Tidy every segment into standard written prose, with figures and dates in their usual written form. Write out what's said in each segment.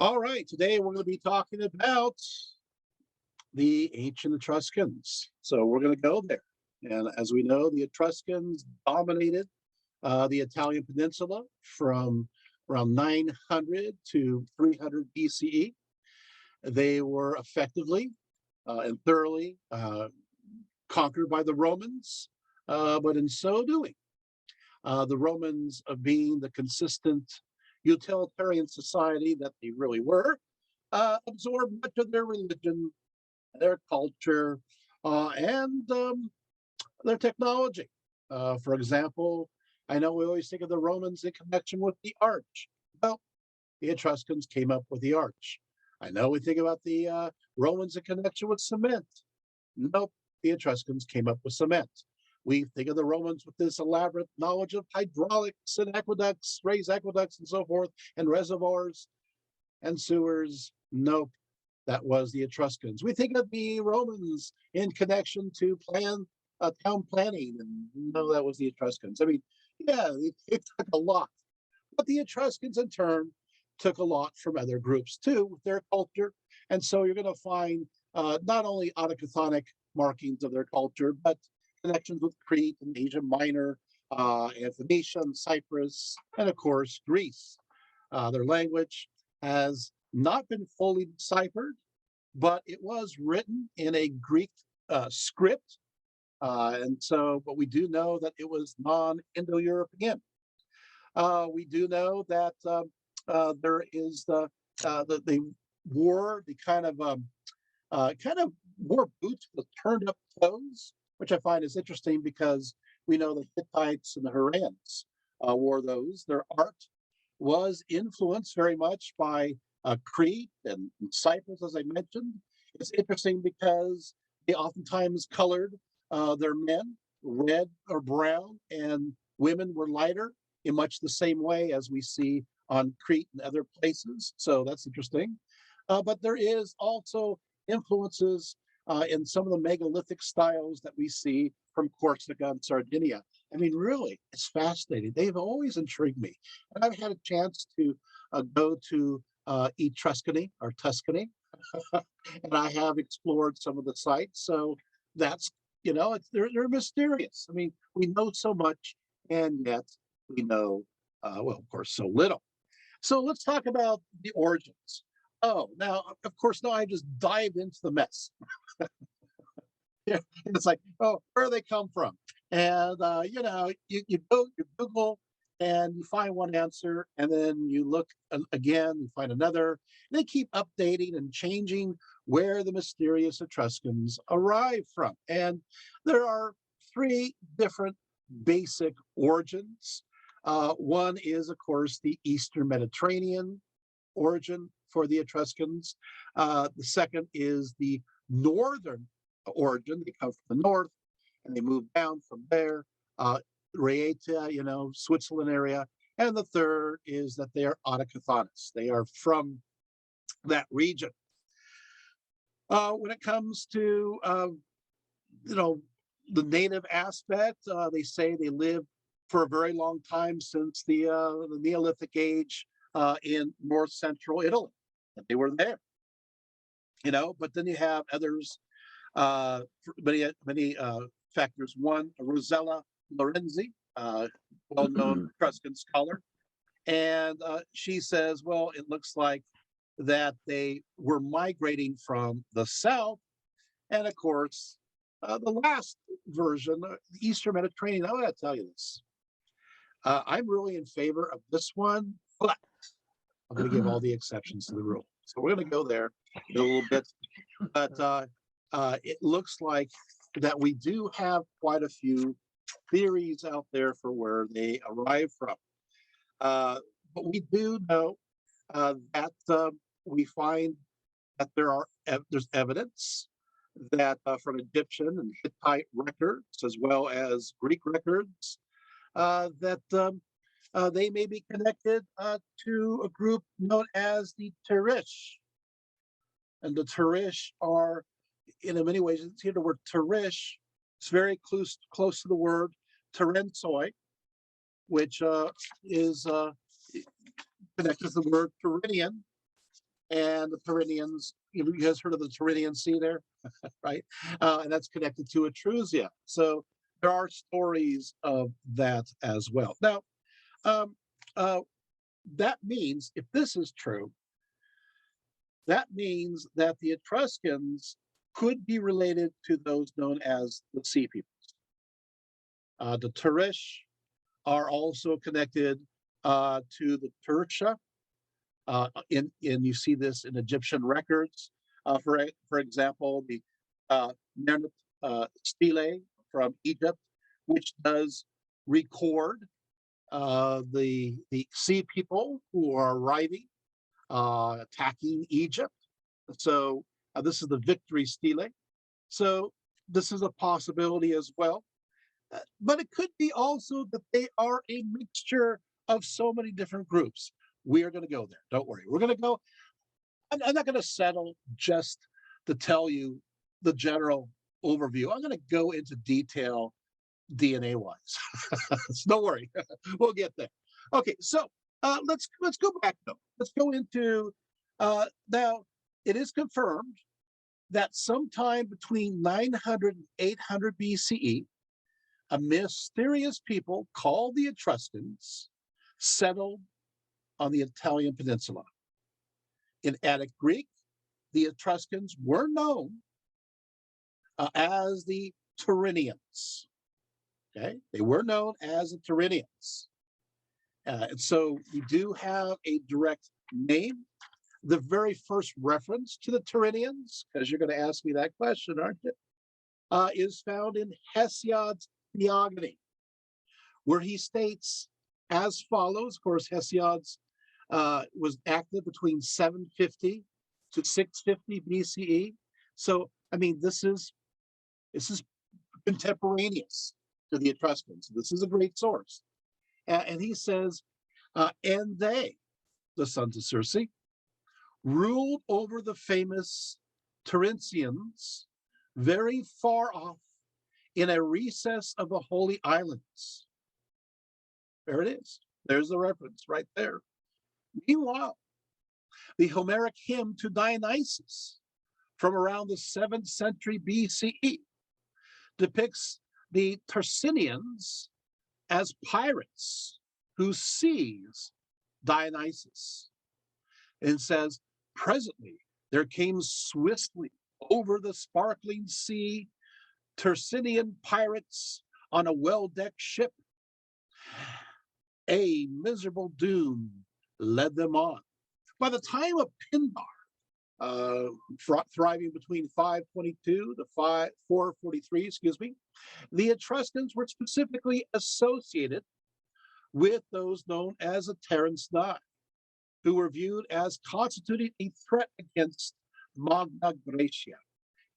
All right, today we're going to be talking about the ancient Etruscans. So we're going to go there. And as we know, the Etruscans dominated the Italian peninsula from around 900 to 300 BCE. They were effectively and thoroughly conquered by the Romans, but in so doing, the Romans, being the consistent utilitarian society that they really were, absorbed much of their religion, their culture, and their technology. For example, I know we always think of the Romans in connection with the arch. Well, the Etruscans came up with the arch. I know we think about the Romans in connection with cement. Nope, the Etruscans came up with cement. We think of the Romans with this elaborate knowledge of hydraulics and aqueducts, raised aqueducts and so forth, and reservoirs and sewers. Nope, that was the Etruscans. We think of the Romans in connection to town planning, and no, that was the Etruscans. I mean, yeah, it took a lot, but the Etruscans in turn took a lot from other groups too with their culture, and so you're going to find not only autochthonic markings of their culture, but connections with Crete and Asia Minor, and Phoenicia and Cyprus, and of course Greece. Their language has not been fully deciphered, but it was written in a Greek script. But we do know that it was non-Indo-European. We do know that there is that they wore the kind of wore boots with turned up toes, which I find is interesting because we know the Hittites and the Hurrians wore those. Their art was influenced very much by Crete and Cyprus, as I mentioned. It's interesting because they oftentimes colored their men red or brown, and women were lighter in much the same way as we see on Crete and other places. So that's interesting. But there is also influences in some of the megalithic styles that we see from Corsica and Sardinia. I mean, really, it's fascinating. They've always intrigued me. And I've had a chance to go to Etruscany or Tuscany, and I have explored some of the sites. So that's, they're mysterious. I mean, we know so much, and yet we know, well, of course, so little. So let's talk about the origins. Oh, now, of course, now I just dived into the mess. Yeah, and it's like, oh, where do they come from? And you go, you Google, and you find one answer, and then you look again, you find another. And they keep updating and changing where the mysterious Etruscans arrived from. And there are three different basic origins. One is, of course, the Eastern Mediterranean origin for the Etruscans. The second is the northern origin. They come from the north and they move down from there, Raetia, Switzerland area. And the third is that they are autochthonous. They are from that region. When it comes to, the native aspect, they say they lived for a very long time since the Neolithic age in north central Italy. They were there, but then you have others, many factors. One, Rosella Lorenzi, well-known Etruscan scholar, and she says, well, it looks like that they were migrating from the south, and of course, the last version, the Eastern Mediterranean. I want to tell you this. I'm really in favor of this one, but I'm going to give all the exceptions to the rule. So we're going to go there in a little bit, but it looks like that we do have quite a few theories out there for where they arrive from. But we do know that we find that there's evidence that from Egyptian and Hittite records, as well as Greek records, that they may be connected to a group known as the Tirish. And the Tirish are, in many ways, it's here the word Tirish. It's very close to the word Terensoi, which is connected to the word Tyrrhenian. and the Tyrrhenians. You guys heard of the Tyrrhenian Sea there, right? And that's connected to Etrusia. So there are stories of that as well. Now, um, uh, that means if this is true, that means that the Etruscans could be related to those known as the Sea Peoples. The Turish are also connected to the Tursha. In you see this in Egyptian records. For example, the Mernit stele from Egypt, which does record the sea people who are arriving, attacking Egypt. So this is the victory stele. So this is a possibility as well. But it could be also that they are a mixture of so many different groups. We are going to go there. Don't worry. We're going to go. I'm not going to settle just to tell you the general overview. I'm going to go into detail DNA wise. So don't worry. We'll get there. Okay. So let's go back though. Let's go into now. It is confirmed that sometime between 900 and 800 BCE, a mysterious people called the Etruscans settled on the Italian peninsula. In Attic Greek, the Etruscans were known as the Tyrrhenians. Okay, they were known as the Tyrrhenians. And so we do have a direct name. The very first reference to the Tyrrhenians, because you're going to ask me that question, aren't you? Is found in Hesiod's Theogony, where he states as follows. Of course, Hesiod's was active between 750 to 650 BCE. So, I mean, this is contemporaneous to the Etruscans. This is a great source. And he says, and they, the sons of Circe, ruled over the famous Tyrrhenians very far off in a recess of the Holy Islands. There it is. There's the reference right there. Meanwhile, the Homeric hymn to Dionysus from around the 7th century BCE depicts the Tyrsinians as pirates who seize Dionysus and says, presently there came swiftly over the sparkling sea Tyrsinian pirates on a well-decked ship. A miserable doom led them on. By the time of Pindar, thriving between 522 to 443, excuse me, the Etruscans were specifically associated with those known as the Terensni, who were viewed as constituting a threat against Magna Graecia.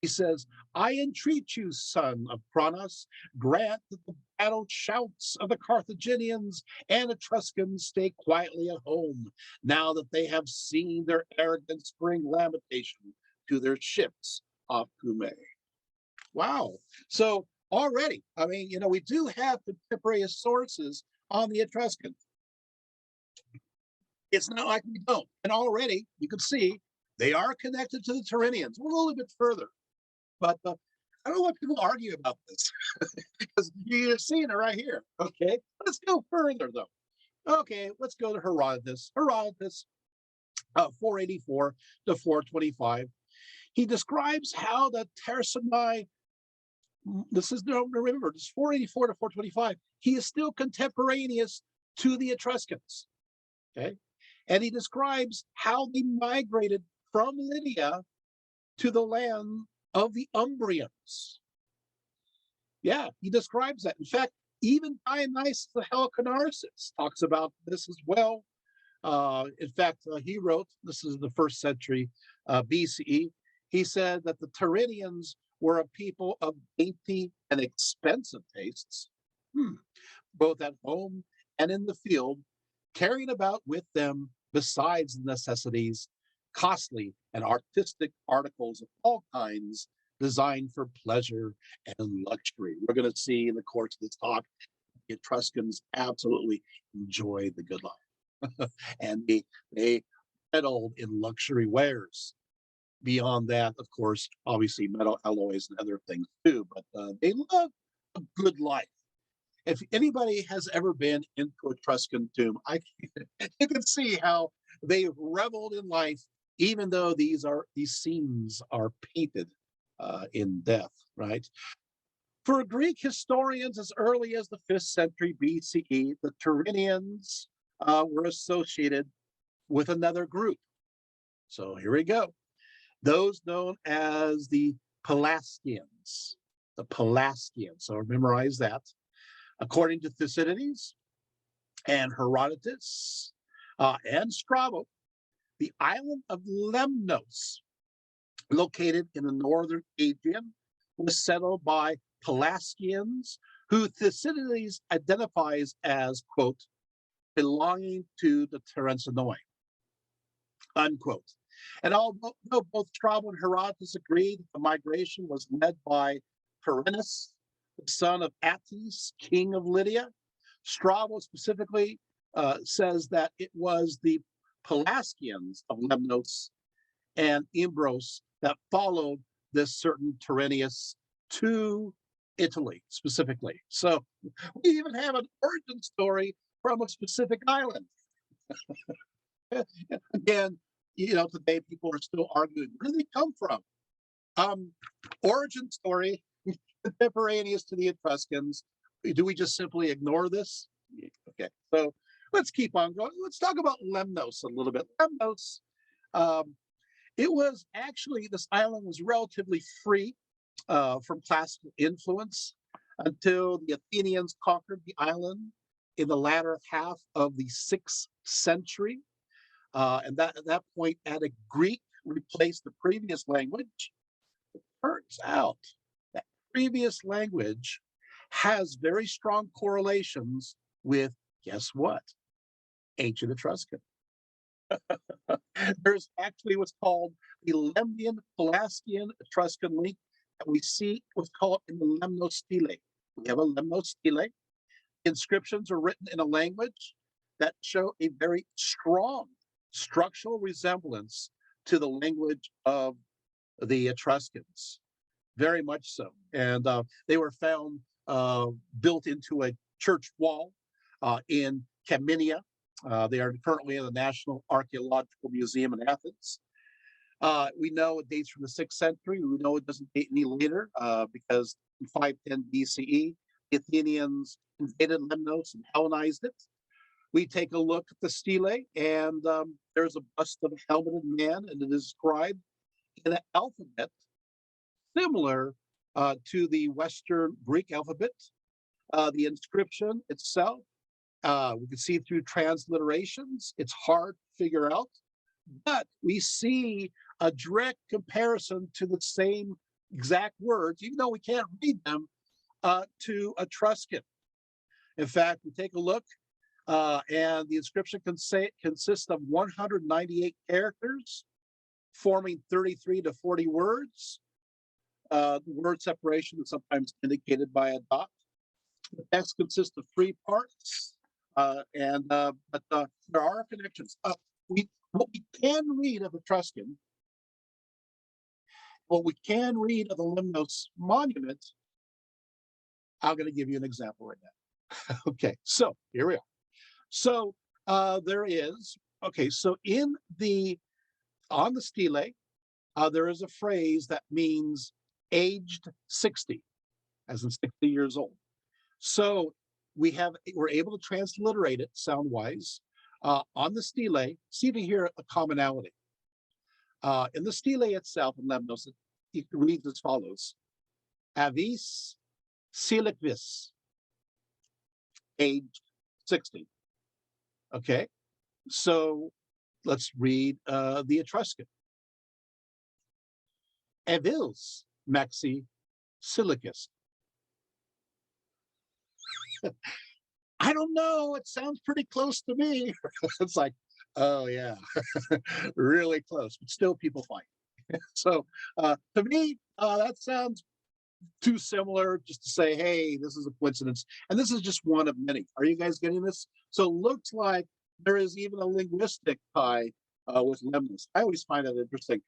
He says, I entreat you, son of Cronos, grant that the battle shouts of the Carthaginians and Etruscans stay quietly at home, now that they have seen their arrogance bring lamentation to their ships off Cumae. Wow. So already, I mean, we do have contemporary sources on the Etruscans. It's not like we don't. And already, you can see, they are connected to the Tyrrhenians. We'll go a little bit further. But I don't want people to argue about this because you're seeing it right here. Okay, let's go further though. Okay, let's go to Herodotus. Herodotus, 484 to 425. He describes how the Tersani, this is, remember, this is 484 to 425. He is still contemporaneous to the Etruscans. Okay, and he describes how they migrated from Lydia to the land of the Umbrians. Yeah, he describes that. In fact, even Dionysius the Halicarnassus talks about this as well. In fact, he wrote, this is the 1st century BCE, he said that the Tyrrhenians were a people of dainty and expensive tastes, both at home and in the field, carrying about with them, besides the necessities, costly and artistic articles of all kinds designed for pleasure and luxury. We're going to see in the course of this talk, the Etruscans absolutely enjoy the good life. And they meddled in luxury wares. Beyond that, of course, obviously metal alloys and other things too, but they love a good life. If anybody has ever been into a Etruscan tomb, you can see how they reveled in life, even though these scenes are painted in death, right? For Greek historians, as early as the 5th century BCE, the Tyrrhenians were associated with another group. So here we go. Those known as the Pelasgians. The Pelasgians. So memorize that. According to Thucydides and Herodotus and Strabo, the island of Lemnos, located in the northern Aegean, was settled by Pelasgians, who Thucydides identifies as, quote, belonging to the Terensinoi, unquote. And although both Strabo and Herodotus agreed the migration was led by Perennis, the son of Attis, king of Lydia, Strabo specifically says that it was the Pelasgians of Lemnos and Imbros that followed this certain Tyrrhenius to Italy specifically. So we even have an origin story from a specific island. Again, today people are still arguing, where do they come from? Origin story, contemporaneous to the Etruscans. Do we just simply ignore this? Okay, so let's keep on going. Let's talk about Lemnos a little bit. Lemnos, this island was relatively free from classical influence until the Athenians conquered the island in the latter half of the 6th century. And at that point, added Greek replaced the previous language. It turns out that previous language has very strong correlations with, guess what? Ancient Etruscan. There's actually what's called the Lemnian Pelasgian Etruscan link that we see what's called in the Lemnostele. We have a Lemnostele. Inscriptions are written in a language that show a very strong structural resemblance to the language of the Etruscans, very much so. And they were found built into a church wall in Caminia. They are currently in the National Archaeological Museum in Athens. We know it dates from the 6th century. We know it doesn't date any later because in 510 BCE, the Athenians invaded Lemnos and Hellenized it. We take a look at the stele, and there's a bust of a helmeted man, and it is inscribed in an alphabet similar to the Western Greek alphabet. The inscription itself, we can see through transliterations. It's hard to figure out, but we see a direct comparison to the same exact words, even though we can't read them, to Etruscan. In fact, we take a look, and the inscription consists of 198 characters, forming 33 to 40 words. The word separation is sometimes indicated by a dot. The text consists of 3 parts, but there are connections. What we can read of Etruscan, what we can read of the Lemnos monument, I'm going to give you an example right now. Okay, so here we are. So there is, okay, so on the stele, there is a phrase that means aged 60, as in 60 years old. So we're able to transliterate it sound-wise on the stele. See if you hear a commonality. In the stele itself, in Lemnos, it reads as follows: Avis Siliquis, aged 60. Okay, so let's read the Etruscan. Evils Maxi Silicus. I don't know. It sounds pretty close to me. It's like, oh yeah, really close, but still people fight. So to me, that sounds too similar just to say, hey, this is a coincidence. And this is just one of many. Are you guys getting this? So it looks like there is even a linguistic tie with Lemnius. I always find that interesting.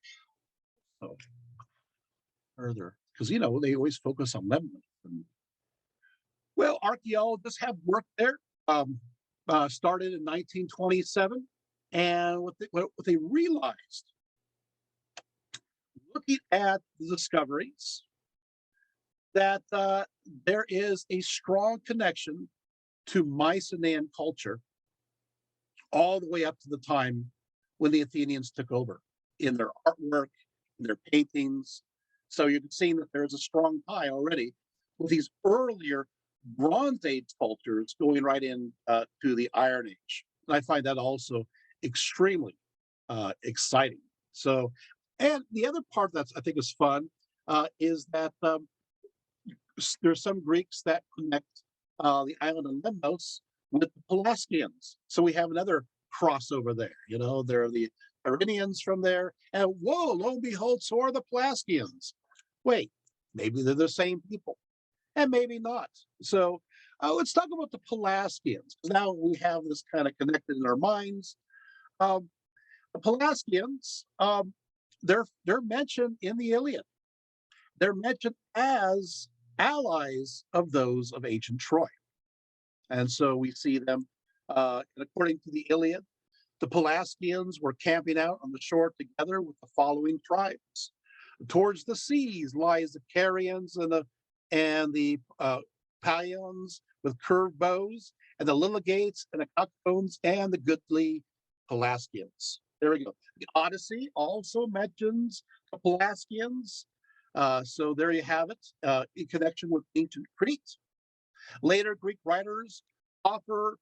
So further, because they always focus on Lemnius. Well, archaeologists have worked there. Started in 1927, and what they realized, looking at the discoveries, that there is a strong connection to Mycenaean culture all the way up to the time when the Athenians took over in their artwork, in their paintings. So you can see that there's a strong tie already with these earlier Bronze Age cultures going right in to the Iron Age. And I find that also extremely exciting. So, and the other part that I think is fun is that there's some Greeks that connect the island of Lemnos with the Pelasgians. So we have another crossover there. There are the Iranians from there, and whoa, lo and behold, so are the Pelasgians. Wait, maybe they're the same people, and maybe not. So let's talk about the Pelasgians. Now we have this kind of connected in our minds. The Pelasgians, they're mentioned in the Iliad. They're mentioned as allies of those of ancient Troy. And so we see them, according to the Iliad, the Pelasgians were camping out on the shore together with the following tribes. Towards the seas lies the Carians and the Paions with curved bows, and the Liligates and the Cocoons and the goodly Pelasgians. There we go. The Odyssey also mentions the Pelasgians. So there you have it, in connection with ancient Crete. Later, Greek writers offer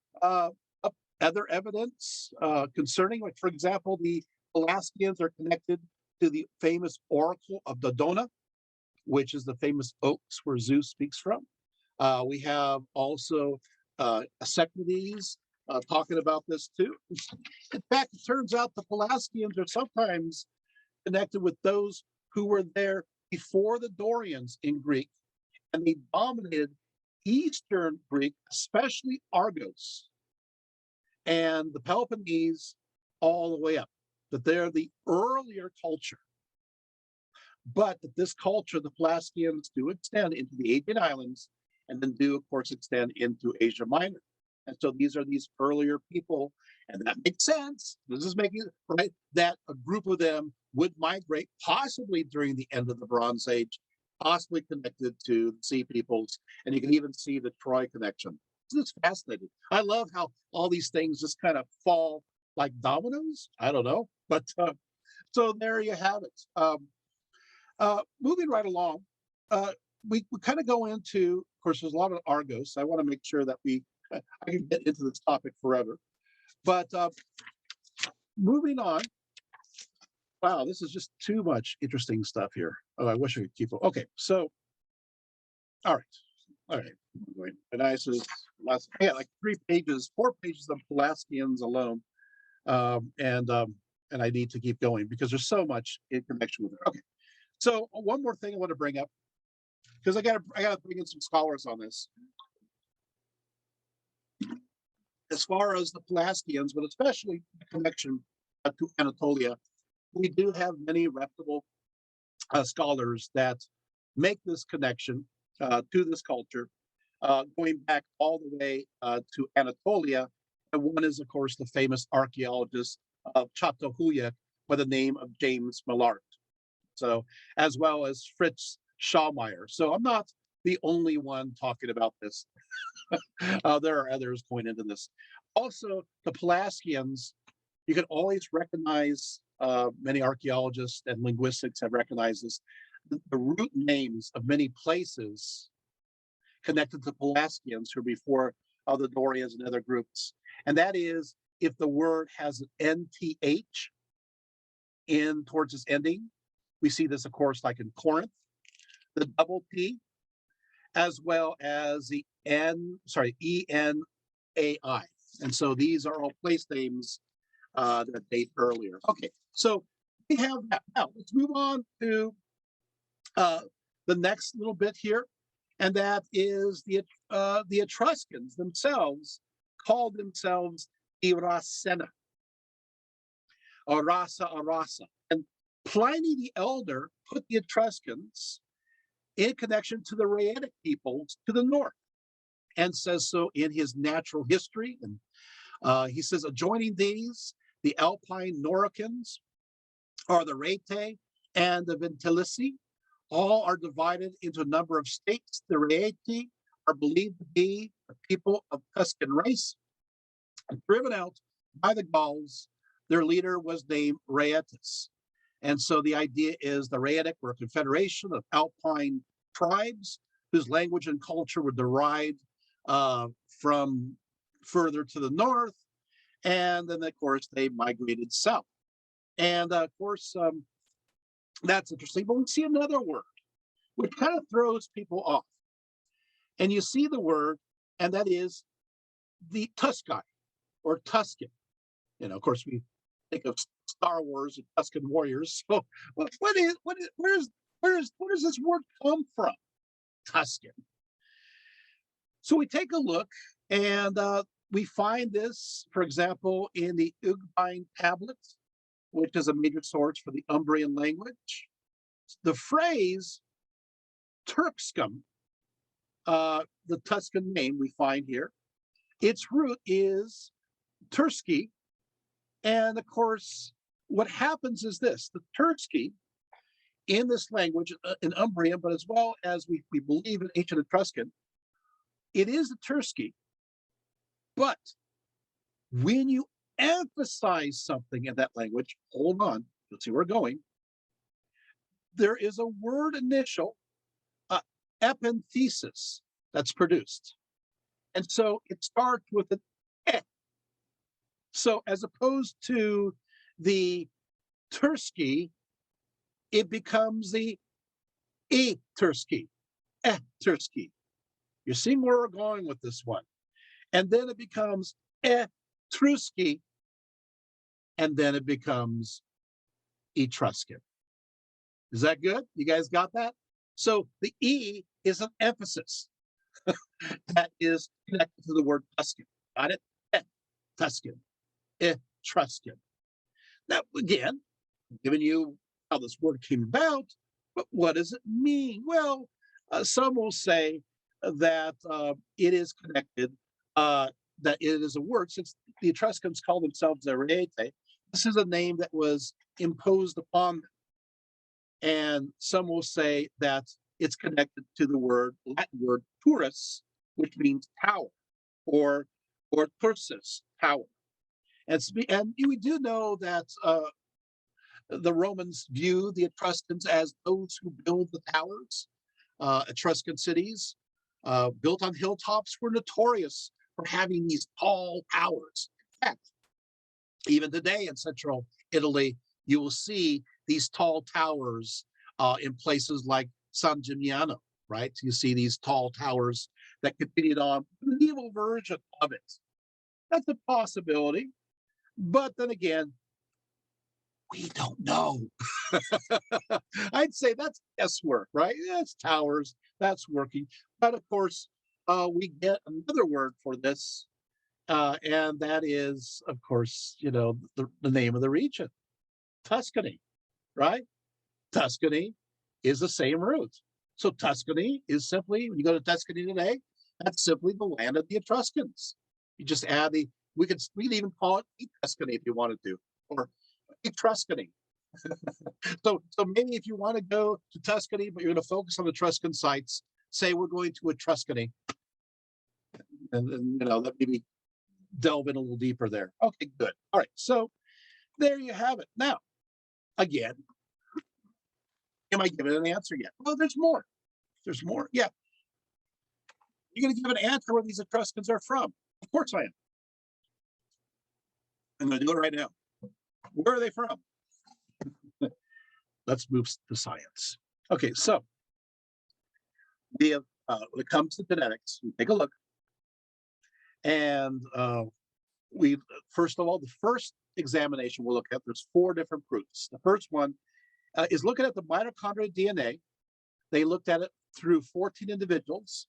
other evidence concerning, like, for example, the Pelasgians are connected to the famous oracle of Dodona, which is the famous oaks where Zeus speaks from. We have also Asclepiades talking about this too. In fact, it turns out the Pelasgians are sometimes connected with those who were there before the Dorians in Greek, and they dominated Eastern Greek, especially Argos and the Peloponnese, all the way up. That they're the earlier culture, but that this culture, the Pelasgians, do extend into the Aegean Islands, and then do, of course, extend into Asia Minor. And so these are these earlier people, and that makes sense. This is making it right that a group of them would migrate, possibly during the end of the Bronze Age, possibly connected to the Sea Peoples, and you can even see the Troy connection. This is fascinating. I love how all these things just kind of fall like dominoes. I don't know, but so there you have it. Moving right along, we kind of go into, of course, there's a lot of Argos. I want to make sure that I can get into this topic forever. But moving on, wow, this is just too much interesting stuff here. Oh, I wish I could keep it. Okay, so, all right. And I said, like 3 pages, 4 pages of Pelasgians alone. And I need to keep going because there's so much in connection with it. Okay, so one more thing I want to bring up, because I gotta bring in some scholars on this. As far as the Pelasgians, but especially the connection to Anatolia, we do have many reputable scholars that make this connection to this culture, going back all the way to Anatolia. And one is, of course, the famous archaeologist of Çatalhöyük by the name of James Millard. So, as well as Fritz Schallmeyer. So I'm not the only one talking about this. There are others going into this. Also, the Pelasgians, you can always recognize, many archaeologists and linguistics have recognized this, the root names of many places connected to Pelasgians who are before the Dorians and other groups. And that is if the word has an NTH in towards its ending. We see this, of course, like in Corinth, the double P, as well as the ENAI. And so these are all place names that date earlier. Okay, so we have that. Now let's move on to the next little bit here, and that is the Etruscans themselves called themselves Iracena. Arasa. And Pliny the Elder put the Etruscans in connection to the Raetic peoples to the north, and says so in his natural history. And he says, adjoining these, the Alpine Noricans, or the Rete and the Ventilici, all are divided into a number of states. The Raeti are believed to be the people of Tuscan race, and driven out by the Gauls. Their leader was named Raetus. And so the idea is the Raetic were a confederation of Alpine tribes whose language and culture were derived from further to the north. And then, of course, they migrated south. And of course, that's interesting. But we see another word, which kind of throws people off. And you see the word, and that is the Tusci or Tuscan. You know, of course, we think of Star Wars and Tuscan warriors. So, where does this word come from? Tuscan. So we take a look, and we find this, for example, in the Ugine tablet, which is a major source for the Umbrian language. The phrase Turkscum, the Tuscan name we find here, its root is Turski. And of course, what happens is this: the Turski in this language, in Umbrian, but as well as we believe in ancient Etruscan, it is the Turski. But when you emphasize something in that language, hold on, you'll see where we're going. There is a word initial, epenthesis, that's produced. And so it starts with an e. So as opposed to the Turski, it becomes the e Turski, Turski. You're seeing where we're going with this one. And then it becomes Etruski, and then it becomes Etruscan. Is that good? You guys got that? So the E is an emphasis that is connected to the word Tuscan. Got it? Tuscan, Etruscan. Now, again, I'm giving you how this word came about, but what does it mean? Well, some will say that it is connected, that it is a word, since the Etruscans call themselves Ariete. This is a name that was imposed upon them. And some will say that it's connected to the Latin word turris, which means tower, or tursus, tower. And we do know that the Romans view the Etruscans as those who build the towers. Etruscan cities built on hilltops were notorious for having these tall towers. In fact, even today in central Italy, you will see these tall towers in places like San Gimignano, right? You see these tall towers that continued on, the medieval version of it. That's a possibility. But then again, we don't know. I'd say that's guesswork, right? That's towers, that's working. But of course, we get another word for this, and that is, of course, the name of the region, Tuscany, right? Tuscany is the same root. So Tuscany is simply, when you go to Tuscany today, that's simply the land of the Etruscans. You just add we could even call it Tuscany if you wanted to, or Etruscany. So maybe if you want to go to Tuscany, but you're going to focus on Etruscan sites, say we're going to Etruscany, and let me delve in a little deeper there. Okay, good. All right, so there you have it. Now, again, am I giving an answer yet? Well, there's more. There's more. Yeah. You're going to give an answer where these Etruscans are from. Of course I am. I'm going to do it right now. Where are they from? Let's move to science. Okay, so we have, when it comes to genetics, we take a look. And first of all, the first examination we'll look at, there's 4 different proofs. The first one is looking at the mitochondrial DNA. They looked at it through 14 individuals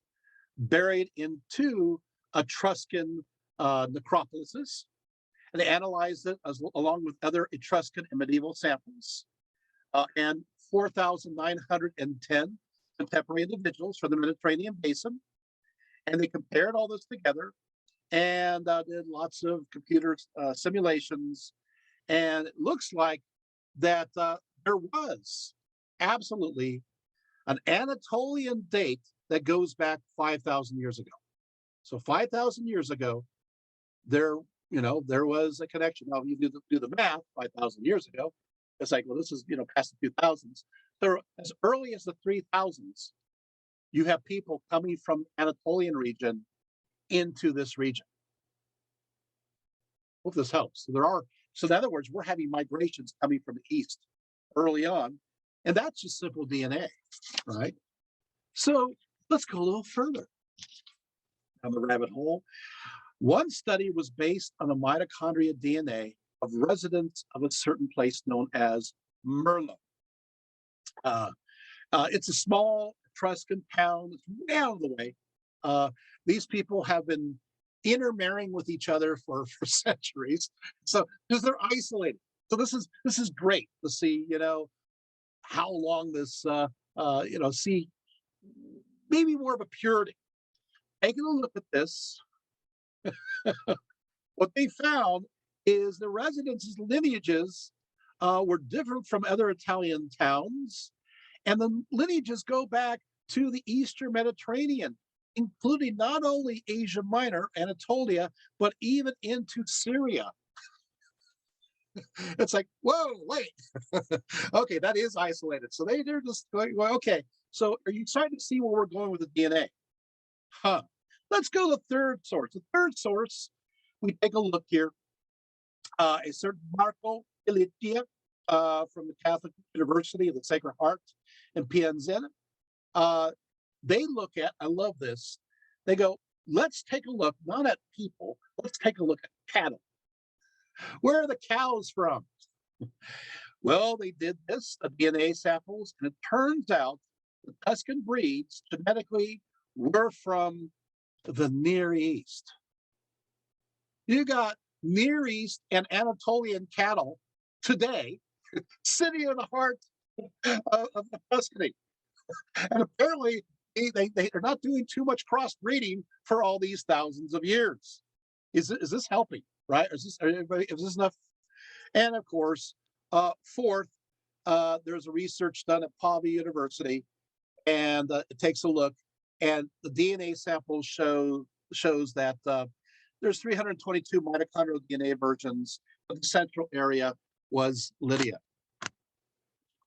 buried in 2 Etruscan necropolises. and they analyzed it along with other Etruscan and medieval samples, and 4,910 contemporary individuals from the Mediterranean basin. And they compared all this together and did lots of computer simulations. And it looks like that there was absolutely an Anatolian date that goes back 5,000 years ago. So 5,000 years ago, there was a connection. Now, if you do the math, 5,000 years ago, it's like, well, this is past the 2000s. So as early as the 3000s, you have people coming from Anatolian region into this region. Hope this helps. So in other words, we're having migrations coming from the east early on, and that's just simple DNA, right? So let's go a little further down the rabbit hole. One study was based on the mitochondria DNA of residents of a certain place known as Merlo. It's a small Etruscan town. It's way out of the way. These people have been intermarrying with each other for centuries. So because they're isolated. So this is great to see, how long this, see maybe more of a purity. Taking a look at this, what they found is the residents' lineages were different from other Italian towns, and the lineages go back to the Eastern Mediterranean, including not only Asia Minor, Anatolia, but even into Syria. It's like, whoa, wait. Okay, that is isolated. So they're just going, well, okay, so are you starting to see where we're going with the DNA? Let's go to the third source. The third source, we take a look here. A certain Marco Ilitia from the Catholic University of the Sacred Heart in Pienza. They look at, I love this, they go, let's take a look, not at people, let's take a look at cattle. Where are the cows from? Well, they did this, DNA samples, and it turns out the Tuscan breeds genetically were from the Near East. You got Near East and Anatolian cattle today sitting in the heart of the Tuscany. And apparently, they're not doing too much crossbreeding for all these thousands of years. Is this helping, right? Is this enough? And of course, fourth, there's a research done at Pavia University, and it takes a look, and the DNA sample shows that there's 322 mitochondrial DNA versions, but the central area was Lydia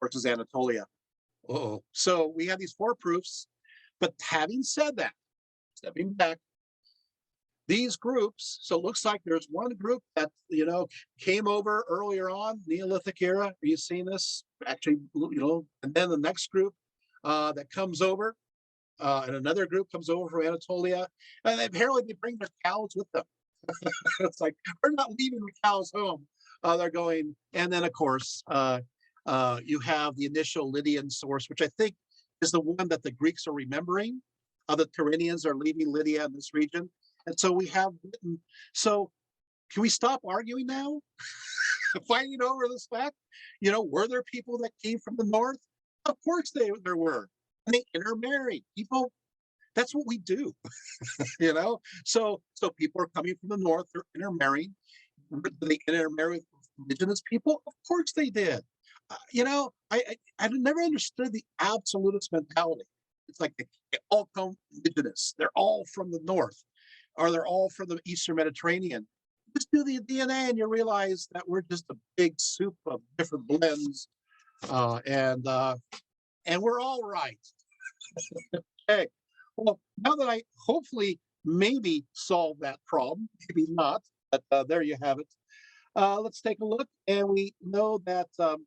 versus Anatolia. Uh-oh. So we have these four proofs, but having said that, stepping back, these groups, so it looks like there's one group that, came over earlier on, Neolithic era. Are you seeing this? Actually, and then the next group that comes over, and another group comes over from Anatolia, and apparently they bring their cows with them. It's like, we're not leaving the cows home. They're going, and then of course, you have the initial Lydian source, which I think is the one that the Greeks are remembering. The Tyrrhenians are leaving Lydia in this region. And so we have written, so can we stop arguing now? Fighting over this fact? Were there people that came from the north? Of course there were. And they intermarried. People, that's what we do. So people are coming from the north, they're intermarrying. Did they intermarry with indigenous people? Of course they did. I never understood the absolutist mentality. It's like they all come indigenous. They're all from the north, or they're all from the Eastern Mediterranean. Just do the DNA and you realize that we're just a big soup of different blends, and we're all right. Okay. Well, now that I hopefully maybe solve that problem, maybe not, but there you have it. Let's take a look, and we know that the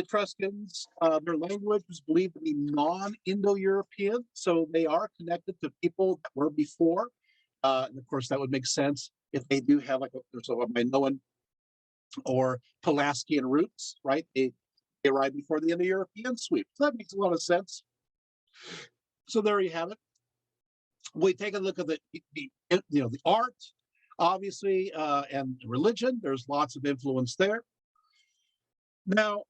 Etruscans, their language was believed to be non-Indo-European, so they are connected to people that were before. And of course, that would make sense if they do have there's a Minoan or Pelasgian roots, right? They arrived before the Indo-European sweep. So that makes a lot of sense. So there you have it. We take a look at the art. obviously, and religion. There's lots of influence there. Now,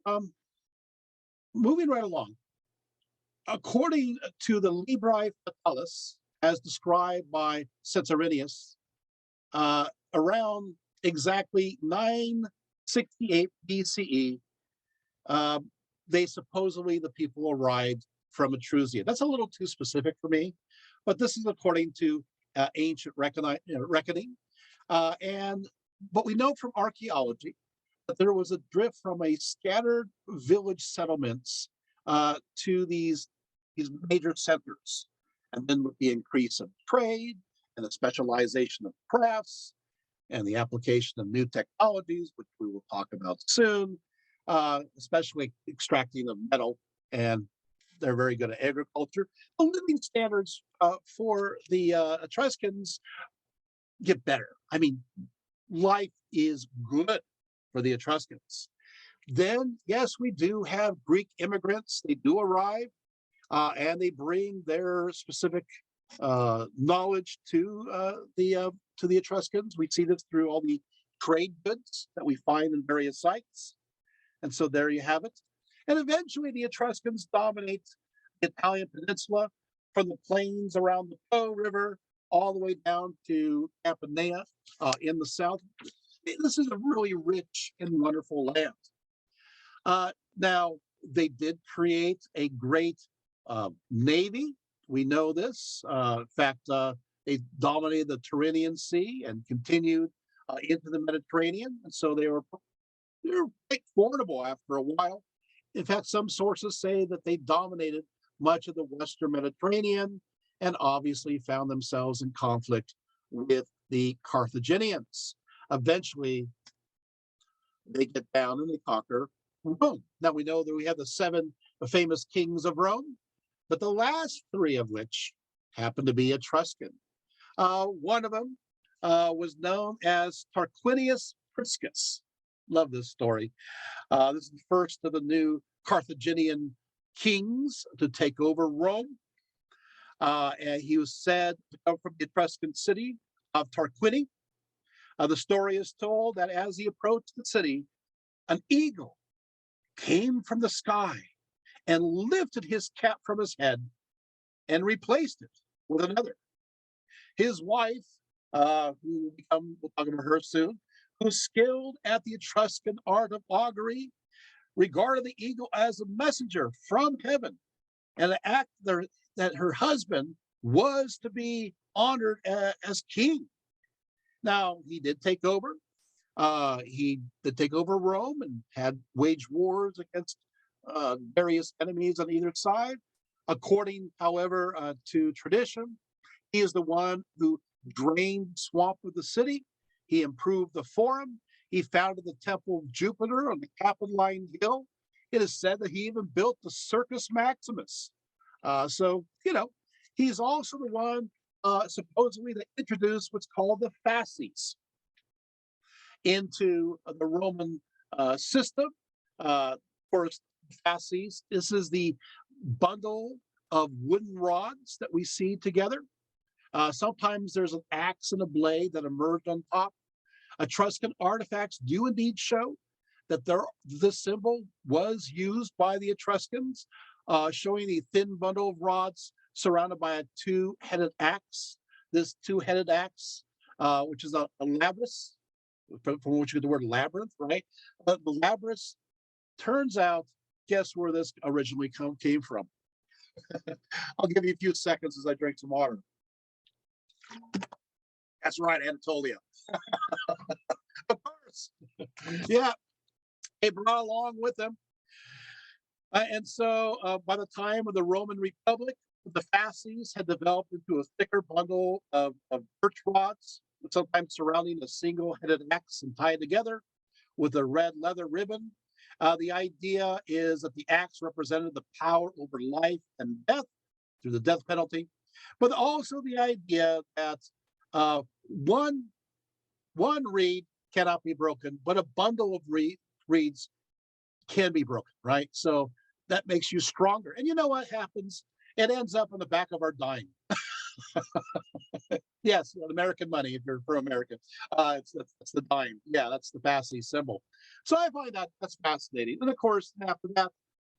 moving right along, according to the Libri Fatalis, as described by Censoridius, around exactly 968 BCE, uh, they supposedly the people arrived from Etrusia. That's a little too specific for me, but this is according to ancient reckoning. And but we know from archaeology that there was a drift from a scattered village settlements to these major centers, and then with the increase of trade and the specialization of crafts and the application of new technologies, which we will talk about soon, especially extracting of metal, and they're very good at agriculture. The living standards for the Etruscans get better. I mean, life is good for the Etruscans. Then, yes, we do have Greek immigrants. They do arrive, and they bring their specific knowledge to the Etruscans. We see this through all the trade goods that we find in various sites, and so there you have it. And eventually, the Etruscans dominate the Italian peninsula from the plains around the Po River all the way down to Campania in the south. This is a really rich and wonderful land. Now, they did create a great navy. We know this. In fact, they dominated the Tyrrhenian Sea and continued into the Mediterranean. And so they were quite formidable after a while. In fact, some sources say that they dominated much of the Western Mediterranean and obviously found themselves in conflict with the Carthaginians. Eventually, they get down and they conquer Rome. Now we know that we have the seven famous kings of Rome, but the last three of which happen to be Etruscan. One of them was known as Tarquinius Priscus. Love this story. This is the first of the new Carthaginian kings to take over Rome. And he was said to come from the Etruscan city of Tarquini. The story is told that as he approached the city, an eagle came from the sky and lifted his cap from his head and replaced it with another. His wife, we'll talk about her soon, who's skilled at the Etruscan art of augury, regarded the eagle as a messenger from heaven and an act that her husband was to be honored as king. Now, he did take over. He did take over Rome and had waged wars against various enemies on either side. According, however, to tradition, he is the one who drained the swamp of the city. He improved the forum. He founded the Temple of Jupiter on the Capitoline Hill. It is said that he even built the Circus Maximus. So, he's also the one supposedly that introduced what's called the fasces into the Roman system. Of course, fasces, this is the bundle of wooden rods that we see together. Sometimes there's an axe and a blade that emerged on top. Etruscan artifacts do indeed show that this symbol was used by the Etruscans, showing a thin bundle of rods surrounded by a two-headed axe. This two-headed axe, which is a labrys, from which you get the word labyrinth, right? But the labrys, turns out, guess where this originally came from? I'll give you a few seconds as I drink some water. That's right, Anatolia. Of course. Yeah, they brought along with them. And so by the time of the Roman Republic, the fasces had developed into a thicker bundle of birch rods, sometimes surrounding a single-headed axe and tied together with a red leather ribbon. The idea is that the axe represented the power over life and death through the death penalty, but also the idea that one reed cannot be broken, but a bundle of reeds can be broken, right? So that makes you stronger. And you know what happens? It ends up on the back of our dime. Yes, well, American money, if you're for America. That's the dime. Yeah, that's the Passy symbol. So I find that's fascinating. And of course, after that,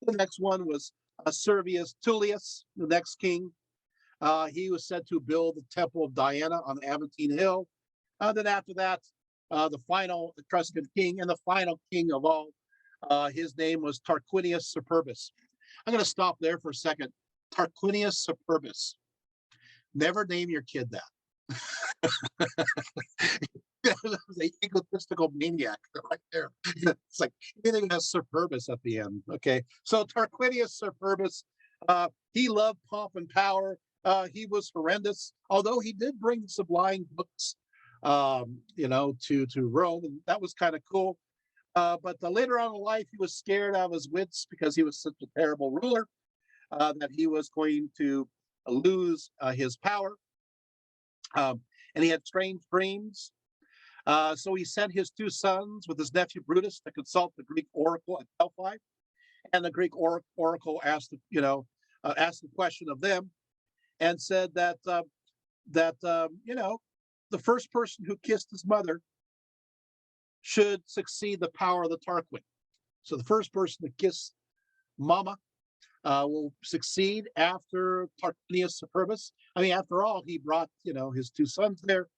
the next one was Servius Tullius, the next king. He was said to build the Temple of Diana on the Aventine Hill. Then after that, the final Etruscan king and the final king of all, his name was Tarquinius Superbus. I'm going to stop there for a second. Tarquinius Superbus. Never name your kid that. The egotistical maniac right there. It's like anything has Superbus at the end. Okay, so Tarquinius Superbus, he loved pomp and power. He was horrendous, although he did bring sublime books, to Rome, and that was kind of cool. But later on in life, he was scared out of his wits because he was such a terrible ruler that he was going to lose his power. And he had strange dreams. So he sent his two sons with his nephew Brutus to consult the Greek oracle at Delphi. And the Greek oracle asked the question of them and said that the first person who kissed his mother should succeed the power of the Tarquin. So the first person to kiss Mama will succeed after Tarquinius Superbus. I mean, after all, he brought his two sons there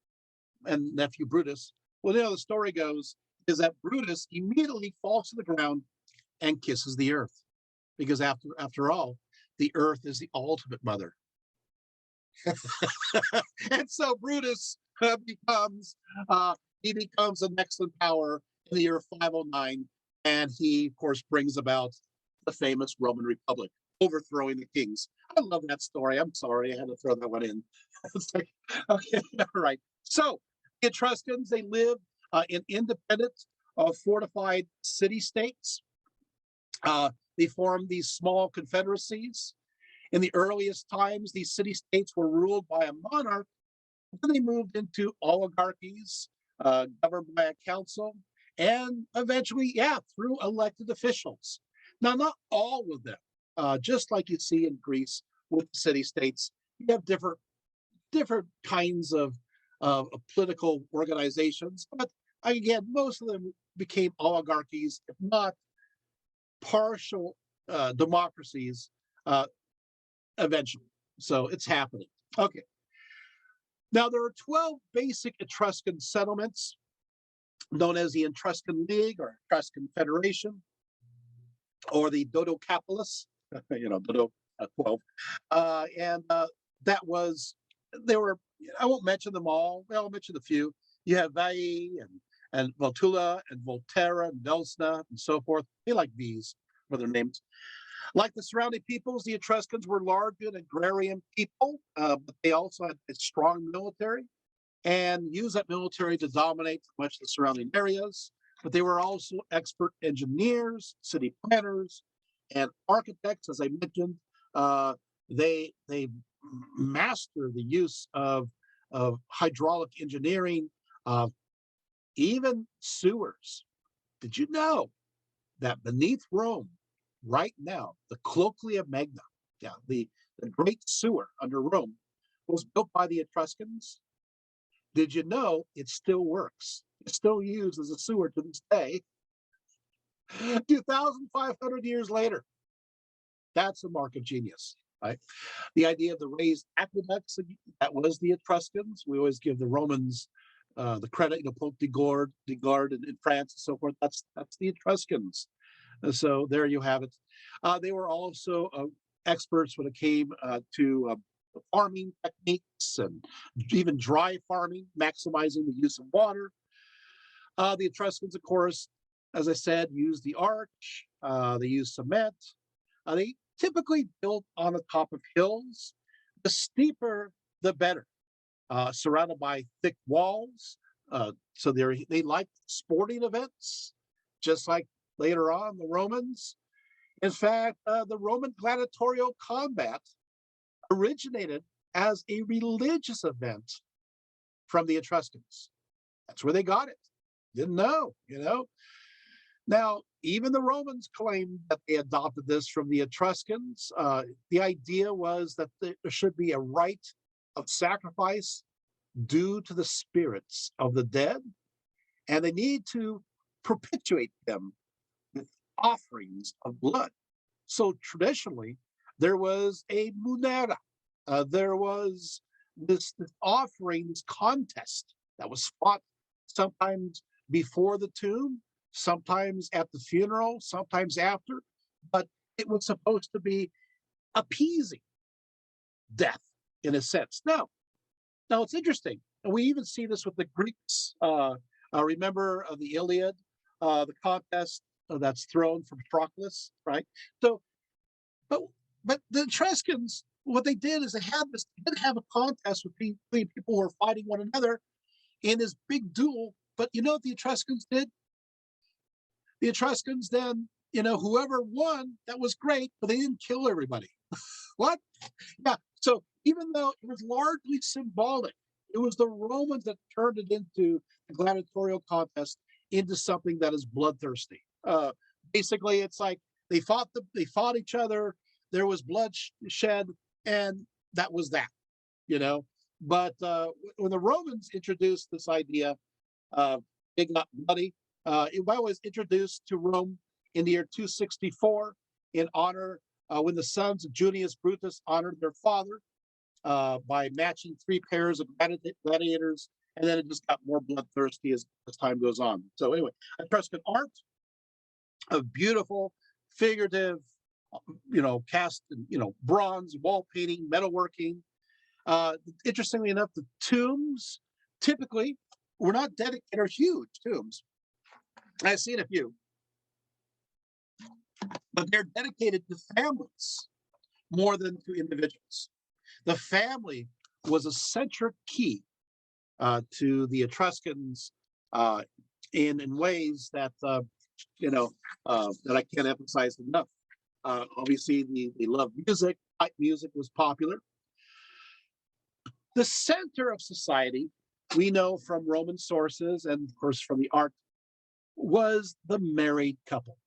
and nephew Brutus. Well, the story goes is that Brutus immediately falls to the ground and kisses the earth, because after all, the earth is the ultimate mother. And so Brutus becomes an excellent power in the year 509, and he, of course, brings about the famous Roman Republic, overthrowing the kings. I love that story. I'm sorry, I had to throw that one in. It's like, okay, all right. So the Etruscans, they lived in independent, fortified city-states. They formed these small confederacies. In the earliest times, these city-states were ruled by a monarch. Then they moved into oligarchies, governed by a council, and eventually, through elected officials. Now, not all of them, just like you see in Greece with city-states, you have different kinds of political organizations, but again, most of them became oligarchies, if not partial democracies, eventually. So it's happening. Okay. Now, there are 12 basic Etruscan settlements known as the Etruscan League or Etruscan Federation or the Dodocapolis, Dodo 12. And that was, they were, I won't mention them all. Well, I'll mention a few. You have Veii and Voltula and Volterra and Velsna and so forth. They like these for their names. Like the surrounding peoples, the Etruscans were largely an agrarian people, but they also had a strong military and used that military to dominate much of the surrounding areas. But they were also expert engineers, city planners, and architects. As I mentioned, they master the use of hydraulic engineering, even sewers. Did you know that beneath Rome, right now, the Clochlea Magna, the great sewer under Rome, was built by the Etruscans? Did you know it still works? It's still used as a sewer to this day, 2,500 years later. That's a mark of genius, right? The idea of the raised aqueducts, that was the Etruscans. We always give the Romans the credit, Pope de Gord in France and so forth. That's the Etruscans. So there you have it. They were also experts when it came to farming techniques and even dry farming, maximizing the use of water. The Etruscans, of course, as I said, used the arch. They used cement. They typically built on the top of hills. The steeper, the better, surrounded by thick walls. So they liked sporting events, just like later on the Romans. In fact, the Roman gladiatorial combat originated as a religious event from the Etruscans. That's where they got it. Didn't know. Now, even the Romans claimed that they adopted this from the Etruscans. The idea was that there should be a rite of sacrifice due to the spirits of the dead, and they need to perpetuate them with offerings of blood. So traditionally, there was a munera. There was this offering, this contest that was fought sometimes before the tomb, sometimes at the funeral, sometimes after, but it was supposed to be appeasing death in a sense. Now it's interesting, and we even see this with the Greeks. Remember the Iliad, the contest that's thrown from Patroclus, right? So, but but the Etruscans, what they did is they did have a contest between people who were fighting one another in this big duel. But you know what the Etruscans did? The Etruscans then, whoever won, that was great, but they didn't kill everybody. What? Yeah. So even though it was largely symbolic, it was the Romans that turned it into a gladiatorial contest into something that is bloodthirsty. Basically, it's like they fought each other. There was blood shed, and that was that. You know. But when the Romans introduced this idea of big not bloody, it was introduced to Rome in the year 264 in honor when the sons of Junius Brutus honored their father by matching three pairs of gladiators, and then it just got more bloodthirsty as time goes on. So anyway, Etruscan art of beautiful, figurative, cast, bronze, wall painting, metalworking. Interestingly enough, the tombs typically were not dedicated, are huge tombs. I've seen a few, but they're dedicated to families more than to individuals. The family was a central key to the Etruscans in ways that that I can't emphasize enough. Obviously, they loved music. Pipe music was popular. The center of society, we know from Roman sources and, of course, from the art, was the married couple,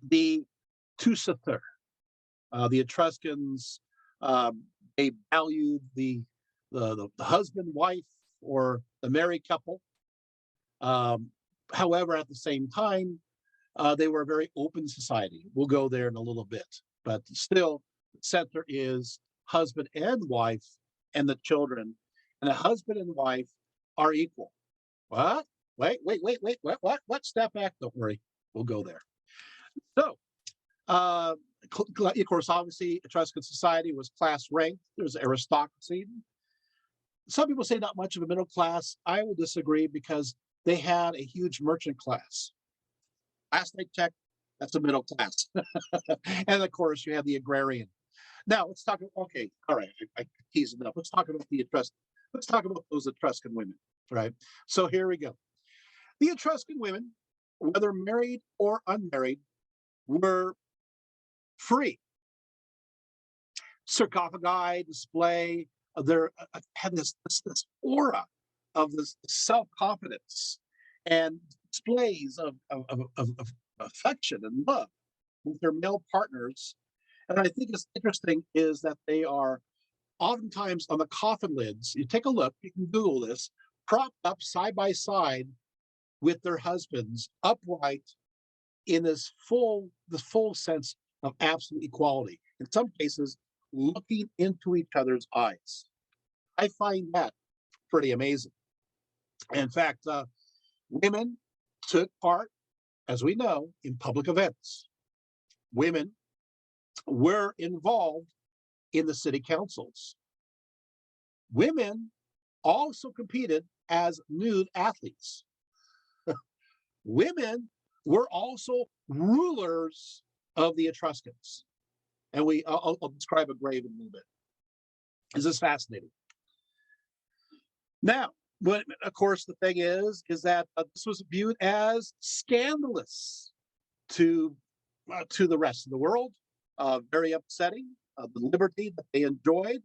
the tusater. The Etruscans, they valued the husband, wife, or the married couple. However, at the same time, they were a very open society. We'll go there in a little bit, but still, the center is husband and wife and the children, and a husband and wife are equal. What? Wait. What? Step back. Don't worry. We'll go there. So, of course, obviously, Etruscan society was class ranked. There's aristocracy. Some people say not much of a middle class. I will disagree because they had a huge merchant class. Last I checked, that's a middle class. And of course, you have the agrarian. Now, let's talk. Okay, all right, I teased enough. Let's talk about the Etruscan. Let's talk about those Etruscan women, right? So here we go. The Etruscan women, whether married or unmarried, were free. Sarcophagi display their had this aura of this self-confidence and displays of affection and love with their male partners. And I think it's interesting is that they are oftentimes on the coffin lids. You take a look, you can Google this, propped up side by side with their husbands, upright in this full sense of absolute equality. In some cases, looking into each other's eyes. I find that pretty amazing. In fact, women took part, as we know, in public events. Women were involved in the city councils. Women also competed as nude athletes. Women were also rulers of the Etruscans. And I'll describe a grave in a little bit. This is fascinating. Now, but of course, the thing is that this was viewed as scandalous to the rest of the world, very upsetting. The liberty that they enjoyed.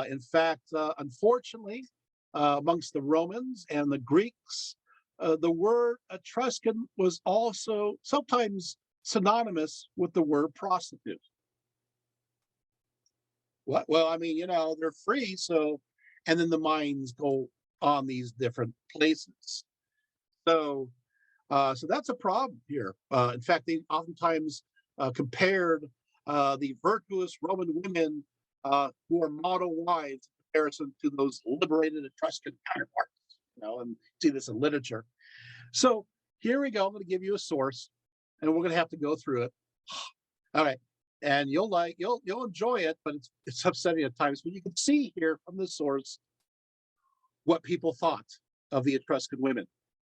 In fact, unfortunately, amongst the Romans and the Greeks, the word Etruscan was also sometimes synonymous with the word prostitute. What? Well, I mean, they're free, so and then the minds go on these different places. So, so that's a problem here. In fact, they oftentimes compared the virtuous Roman women who are model wives in comparison to those liberated Etruscan counterparts. And see this in literature. So here we go. I'm going to give you a source, and we're going to have to go through it. All right, and you'll enjoy it, but it's upsetting at times. But you can see here from the source what people thought of the Etruscan women.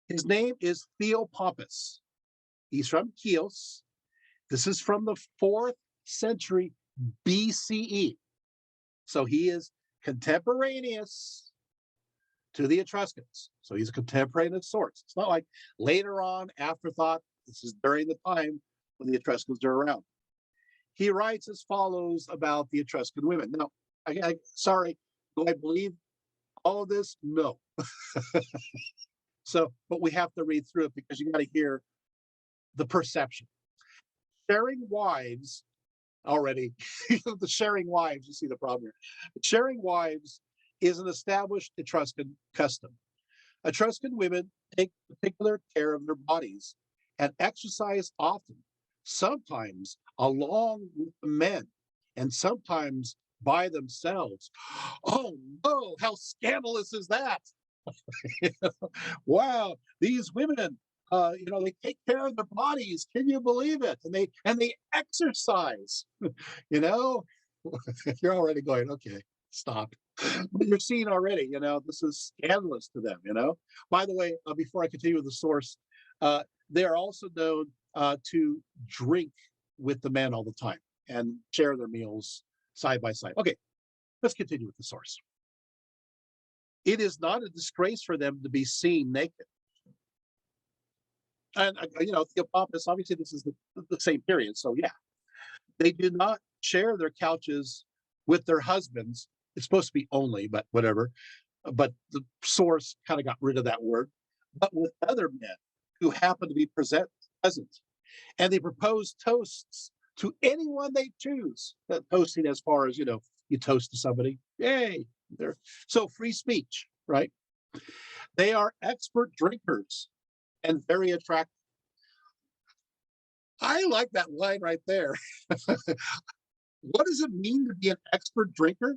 His name is Theopompus. He's from Chios. This is from the 4th century BCE. So he is contemporaneous to the Etruscans. So he's a contemporaneous source. It's not like later on, afterthought. This is during the time when the Etruscans are around. He writes as follows about the Etruscan women. Now, sorry, do I believe all of this? No. So, but we have to read through it because you got to hear the perception. Sharing wives already, the sharing wives, you see the problem here. Sharing wives is an established Etruscan custom. Etruscan women take particular care of their bodies and exercise often, sometimes along with the men, and sometimes by themselves. Oh no, how scandalous is that? Wow, these women, they take care of their bodies. Can you believe it? And they exercise. you know, you're already going, okay, stop. But you're seeing already, this is scandalous to them. By the way, before I continue with the source, they are also known to drink with the men all the time and share their meals side by side. Okay, let's continue with the source. It is not a disgrace for them to be seen naked. And, Theopompus, obviously this is the same period. So yeah, they do not share their couches with their husbands. It's supposed to be only, but whatever. But the source kind of got rid of that word. But with other men who happen to be present. And they propose toasts to anyone they choose. Toasting as far as, you toast to somebody. Yay. So free speech, right? They are expert drinkers and very attractive. I like that line right there. What does it mean to be an expert drinker?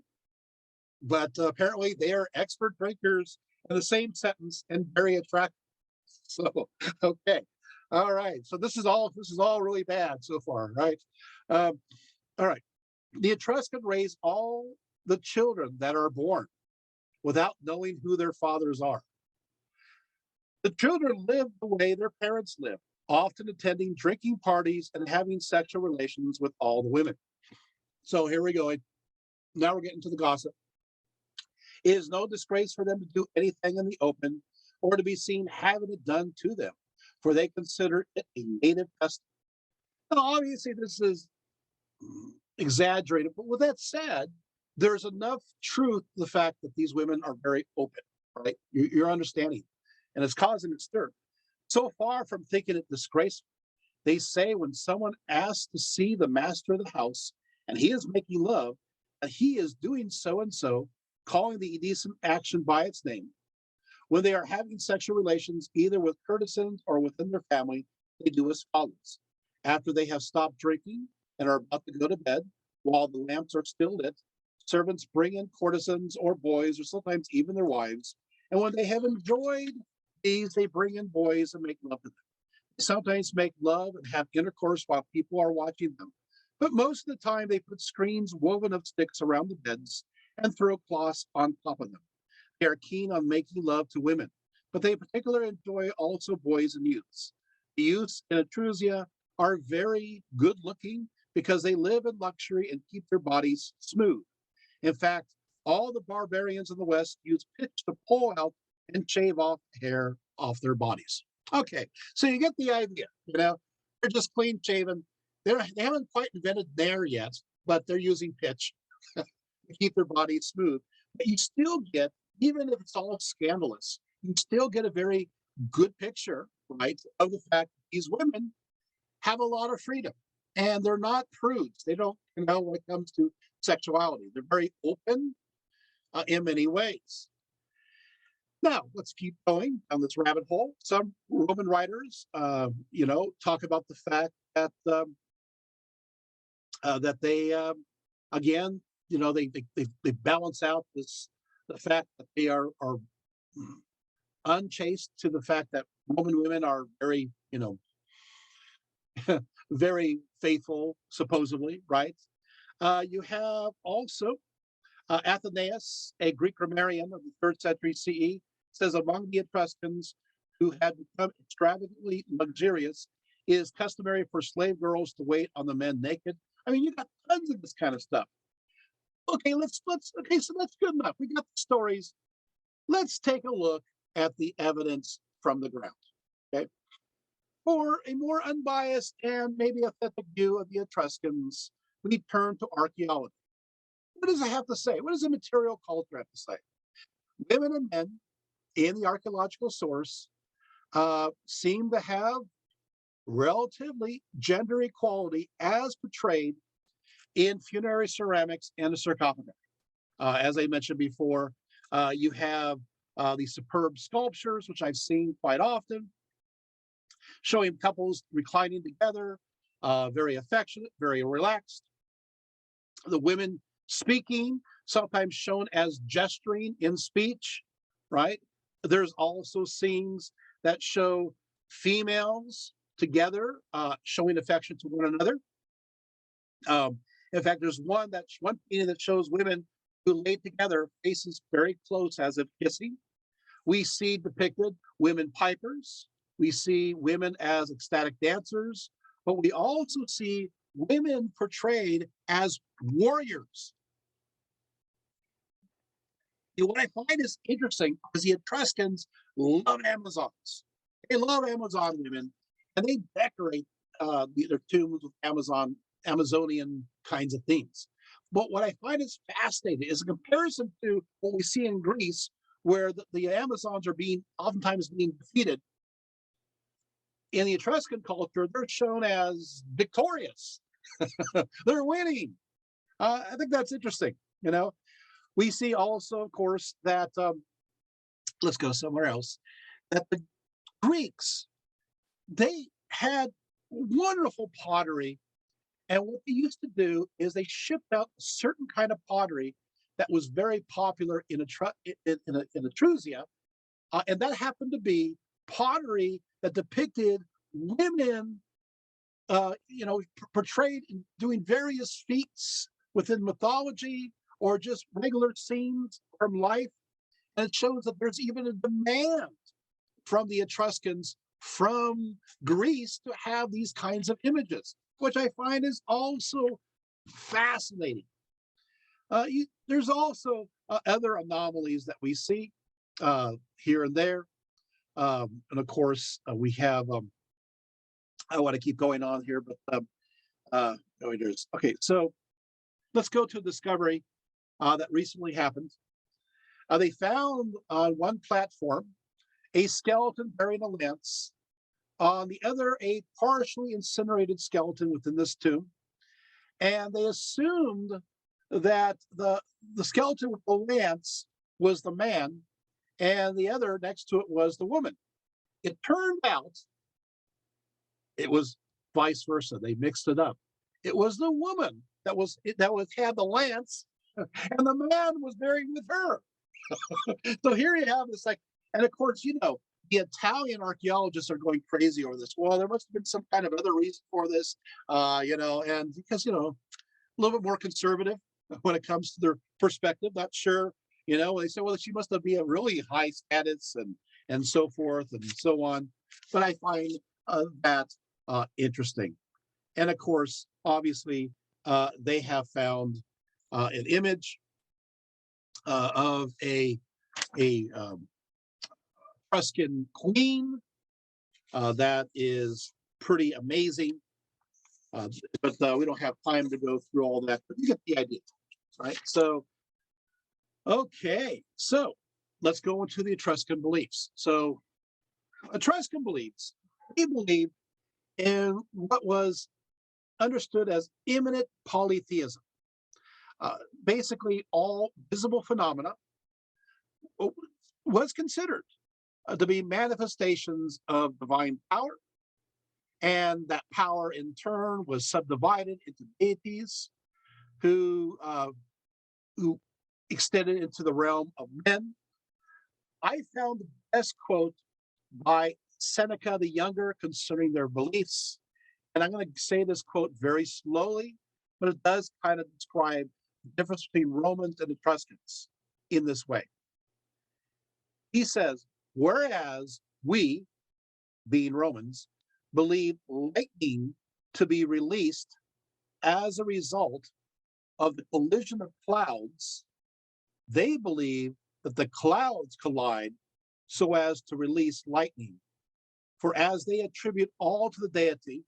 But apparently they are expert drinkers in the same sentence and very attractive. So, okay. All right. So this is all really bad so far, right? All right. The Etruscan raise all the children that are born without knowing who their fathers are. The children live the way their parents live, often attending drinking parties and having sexual relations with all the women. So here we go. Now we're getting to the gossip. It is no disgrace for them to do anything in the open or to be seen having it done to them, for they consider it a native custom. Now, obviously, this is exaggerated, but with that said, there's enough truth to the fact that these women are very open, right? You're understanding, and it's causing a stir. So far from thinking it disgraceful, they say when someone asks to see the master of the house and he is making love, and he is doing so and so, calling the indecent action by its name. When they are having sexual relations, either with courtesans or within their family, they do as follows. After they have stopped drinking and are about to go to bed, while the lamps are still lit, servants bring in courtesans or boys, or sometimes even their wives. And when they have enjoyed these, they bring in boys and make love to them. They sometimes make love and have intercourse while people are watching them. But most of the time, they put screens woven of sticks around the beds and throw cloths on top of them. They are keen on making love to women, but they particularly enjoy also boys and youths. The youths in Etruria are very good looking because they live in luxury and keep their bodies smooth. In fact, all the barbarians in the West use pitch to pull out and shave off hair off their bodies. Okay, so you get the idea. They're just clean shaven. They haven't quite invented nair yet, but they're using pitch to keep their bodies smooth. But you still get, even if it's all scandalous, you still get a very good picture, right, of the fact that these women have a lot of freedom and they're not prudes. They don't, when it comes to sexuality, they're very open. in many ways. Now, let's keep going down this rabbit hole. Some Roman writers, talk about the fact that they, again, they balance out the fact that they are unchaste to the fact that Roman women are very, very faithful, supposedly, right? You have also Athenaeus, a Greek grammarian of the 3rd century CE, says among the Etruscans who had become extravagantly luxurious, it is customary for slave girls to wait on the men naked. I mean, you got tons of this kind of stuff. Okay, so that's good enough. We got the stories. Let's take a look at the evidence from the ground. Okay. For a more unbiased and maybe authentic view of the Etruscans, we turn to archaeology. What does it have to say? What does the material culture have to say? Women and men in the archaeological source seem to have relatively gender equality as portrayed in funerary ceramics and the sarcophagi. As I mentioned before, you have these superb sculptures, which I've seen quite often, showing couples reclining together, very affectionate, very relaxed. The women speaking, sometimes shown as gesturing in speech, right? There's also scenes that show females together, showing affection to one another. In fact, there's one painting that shows women who lay together, faces very close as if kissing. We see depicted women pipers. We see women as ecstatic dancers, but we also see women portrayed as warriors. What I find is interesting is the Etruscans love Amazons. They love Amazon women, and they decorate their tombs with Amazonian kinds of themes. But what I find is fascinating is a comparison to what we see in Greece, where the Amazons are oftentimes being defeated. In the Etruscan culture, they're shown as victorious. They're winning. I think that's interesting. We see also, of course, that let's go somewhere else. That the Greeks, they had wonderful pottery, and what they used to do is they shipped out a certain kind of pottery that was very popular in Etrusia, and that happened to be pottery that depicted women, portrayed in doing various feats within mythology or just regular scenes from life. And it shows that there's even a demand from the Etruscans, from Greece, to have these kinds of images, which I find is also fascinating. There's also other anomalies that we see here and there. And of course, we have, I want to keep going on here, but okay, so let's go to a discovery that recently happened. They found on one platform a skeleton bearing a lance, on the other a partially incinerated skeleton within this tomb, and they assumed that the skeleton with the lance was the man, and the other next to it was the woman. It turned out it was vice versa. They mixed it up. It was the woman that had the lance, and the man was buried with her. So here you have this, and of course, the Italian archaeologists are going crazy over this. Well, there must have been some kind of other reason for this, and because a little bit more conservative when it comes to their perspective. Not sure, they say, well, she must have been a really high status and so forth and so on. But I find that interesting. And of course, obviously, they have found an image of a Etruscan queen that is pretty amazing. But we don't have time to go through all that, but you get the idea, right? So, okay, so let's go into the Etruscan beliefs. So, Etruscan beliefs, they believed in what was understood as imminent polytheism. Basically, all visible phenomena was considered to be manifestations of divine power, and that power in turn was subdivided into deities who who extended into the realm of men. I found the best quote by Seneca the Younger concerning their beliefs. And I'm going to say this quote very slowly, but it does kind of describe the difference between Romans and Etruscans in this way. He says, whereas we, being Romans, believe lightning to be released as a result of the collision of clouds, they believe that the clouds collide so as to release lightning. For as they attribute all to the deity,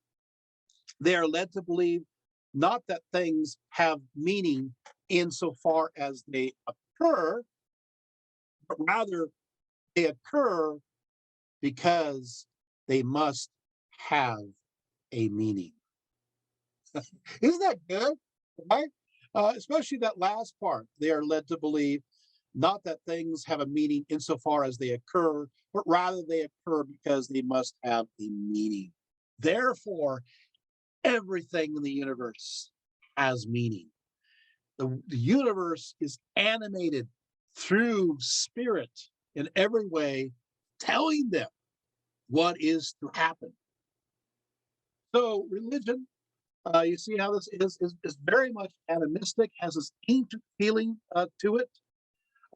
they are led to believe not that things have meaning insofar as they occur, but rather they occur because they must have a meaning. Isn't that good? Right? Especially that last part. They are led to believe not that things have a meaning insofar as they occur, but rather they occur because they must have a meaning. Therefore, everything in the universe has meaning. The universe is animated through spirit in every way, telling them what is to happen. So religion, you see how this is very much animistic, has this ancient feeling to it.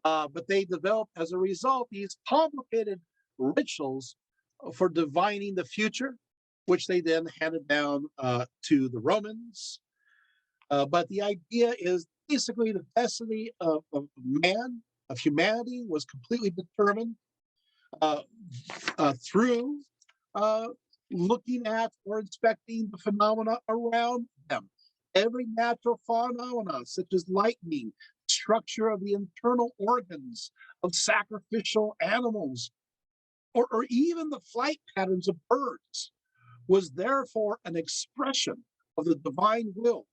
But they developed, as a result, these complicated rituals for divining the future, which they then handed down to the Romans. But the idea is basically the destiny of man, of humanity, was completely determined through looking at or inspecting the phenomena around them. Every natural phenomena, such as lightning, structure of the internal organs of sacrificial animals, or even the flight patterns of birds, was therefore an expression of the divine will.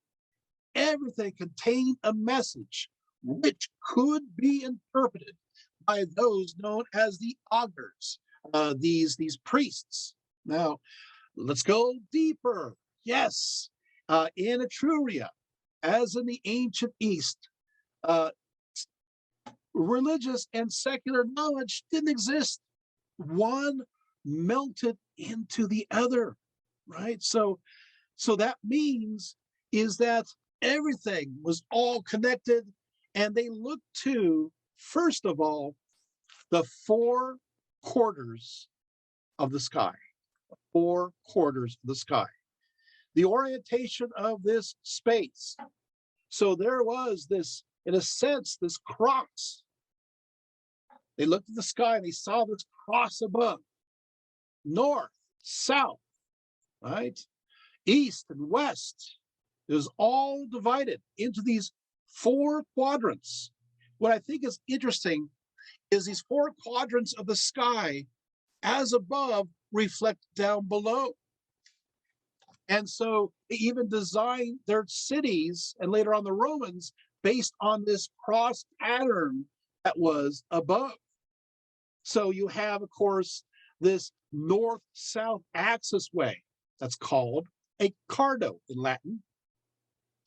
Everything contained a message which could be interpreted by those known as the augurs, these priests. Now, let's go deeper. Yes, in Etruria, as in the ancient East, uh, religious and secular knowledge didn't exist. One melted into the other, right? So that means is that everything was all connected, and they looked to, first of all, the four quarters of the sky, four quarters of the sky, the orientation of this space. So there was this, in a sense, this cross. They looked at the sky and they saw this cross above, north, south, right? East and west. It was all divided into these four quadrants. What I think is interesting is these four quadrants of the sky, as above, reflect down below. And so they even designed their cities, and later on the Romans, based on this cross pattern that was above. So you have, of course, this north-south axis way that's called a cardo in Latin,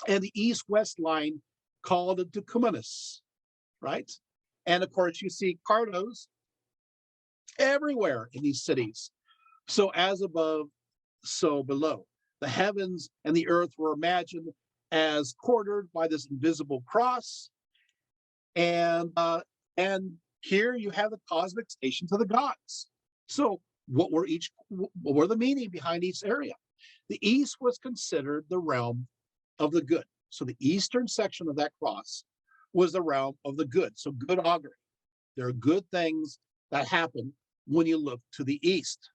and the east-west line called a decumanus, right? And of course, you see cardos everywhere in these cities. So as above, so below. The heavens and the earth were imagined as quartered by this invisible cross, and here you have the cosmic stations of the gods. So what were the meaning behind each area? The east was considered the realm of the good. So the eastern section of that cross was the realm of the good. So good augury. There are good things that happen when you look to the east.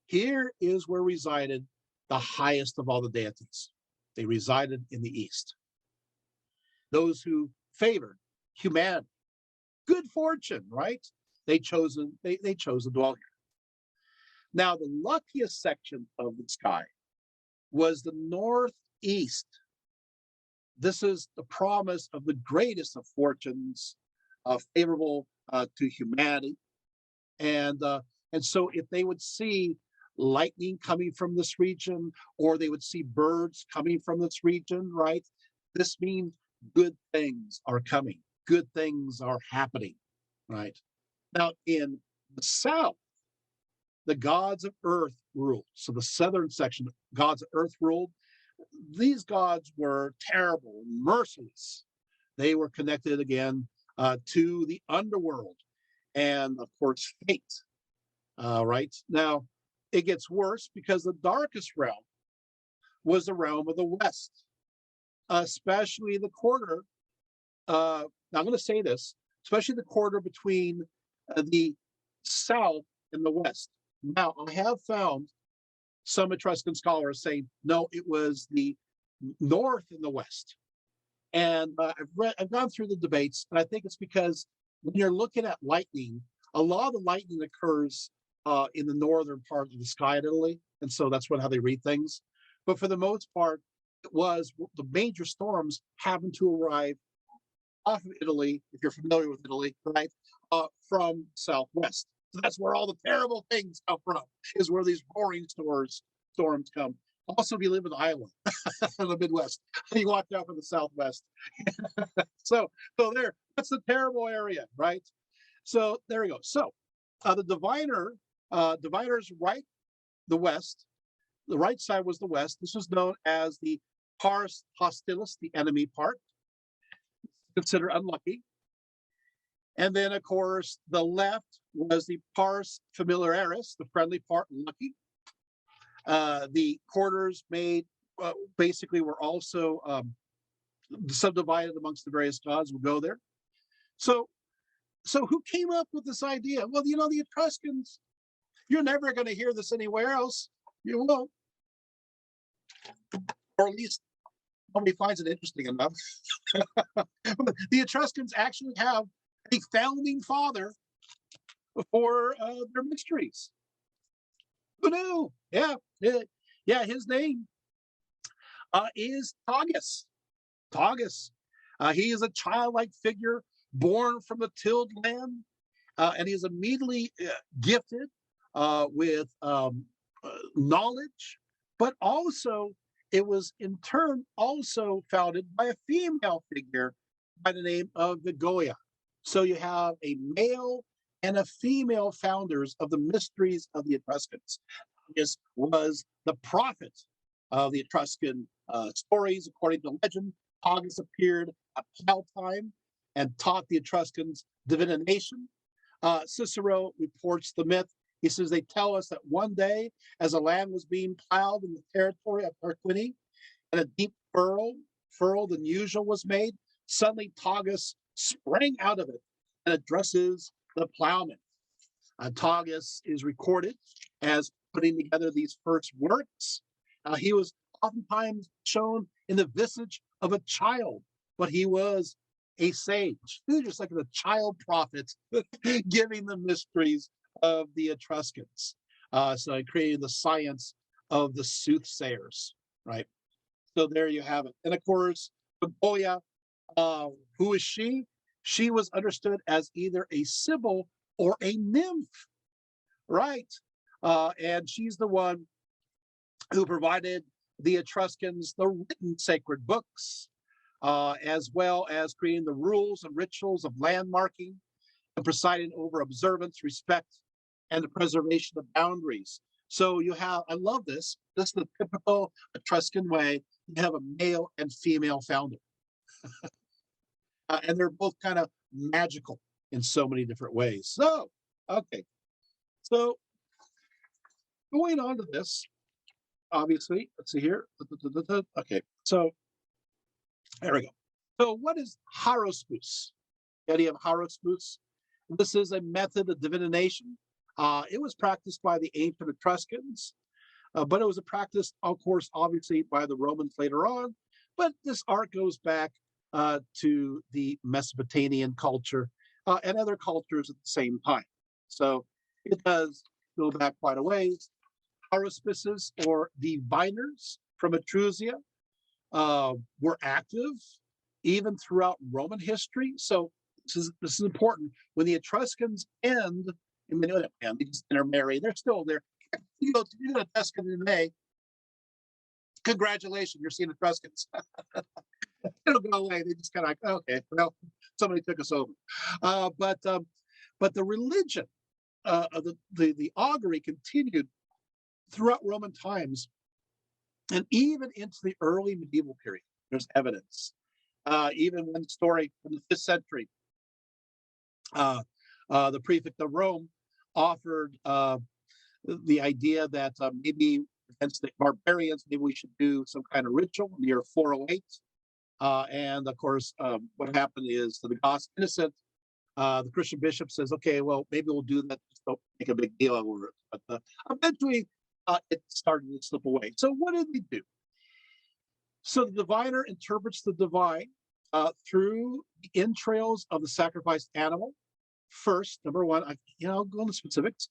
Here is where resided the highest of all the deities. They resided in the east. Those who favored humanity, good fortune, right? They chose to dwell here. Now, the luckiest section of the sky was the northeast. this is the promise of the greatest of fortunes, favorable to humanity. And so if they would see lightning coming from this region, or they would see birds coming from this region, right? This means good things are coming, good things are happening, right? Now, in the south, the gods of earth ruled. So the southern section, gods of earth ruled. These gods were terrible, merciless. They were connected again to the underworld and, of course, fate. Right now, it gets worse because the darkest realm was the realm of the West, especially the quarter. Now, I'm going to say this, especially the quarter between the South and the West. Now, I have found some Etruscan scholars saying, no, it was the North and the West. And I've gone through the debates, and I think it's because when you're looking at lightning, a lot of the lightning occurs in the northern part of the sky in Italy, and so that's how they read things. But for the most part, it was the major storms happened to arrive off of Italy, if you're familiar with Italy, right, from southwest. So that's where all the terrible things come from, is where these roaring storms come. Also, if you live in Iowa, in the Midwest, you watch out for the Southwest. so there, that's the terrible area, right? So there we go. So the diviners right, the West, the right side was the West. This was known as the pars hostilis, the enemy part, considered unlucky. And then, of course, the left was the pars familiaris, the friendly part, lucky. The quarters made basically were also subdivided amongst the various gods. We'll go there. So who came up with this idea? Well, the Etruscans. You're never going to hear this anywhere else. You won't, or at least nobody finds it interesting enough. The Etruscans actually have a founding father for their mysteries. Who knew? Yeah. His name is Tagus. Tagus. He is a childlike figure born from the tilled land, and he is immediately gifted with knowledge, but also it was in turn also founded by a female figure by the name of Vigoya. So you have a male and a female founders of the mysteries of the Etruscans. This was the prophet of the Etruscan stories. According to legend, Tagus appeared at plow time and taught the Etruscans divination. Cicero reports the myth. He says they tell us that one day, as the land was being plowed in the territory of Tarquini, and a deep furrow than usual was made, suddenly Tagus sprang out of it and addresses the plowman. Tagus is recorded as putting together these first works. He was oftentimes shown in the visage of a child, but he was a sage. He was just like a child prophet giving the mysteries of the Etruscans. So he created the science of the soothsayers, right? So there you have it. And of course, Vigoya, who is she? She was understood as either a sibyl or a nymph, right? And she's the one who provided the Etruscans the written sacred books, as well as creating the rules and rituals of landmarking and presiding over observance, respect, and the preservation of boundaries. So you have, I love this. This is the typical Etruscan way. You have a male and female founder. And they're both kind of magical in so many different ways. So, okay. So going on to this, obviously, let's see here. Okay, so there we go. So what is Haruspicy? The idea of Haruspicy. This is a method of divination. It was practiced by the ancient Etruscans, but it was a practice, of course, obviously by the Romans later on. But this art goes back to the Mesopotamian culture and other cultures at the same time. So it does go back quite a ways. Haruspices, or diviners from Etrusia, were active even throughout Roman history. So this is important. When the Etruscans end, and they just intermarry, they're still there. You go to Etruscan in May, congratulations, you're seeing Etruscans. They don't go away. They just kind of like, okay, well, somebody took us over. But the religion of the augury continued throughout Roman times and even into the early medieval period. There's evidence. Even one story from the 5th century, the prefect of Rome offered the idea that maybe against the barbarians, maybe we should do some kind of ritual near 408. And of course, what happened is to the God's innocent, the Christian bishop says, okay, well, maybe we'll do that. Just don't make a big deal over it. But eventually, it started to slip away. So what did they do? So the diviner interprets the divine through the entrails of the sacrificed animal. First, number one, I'll go into specifics.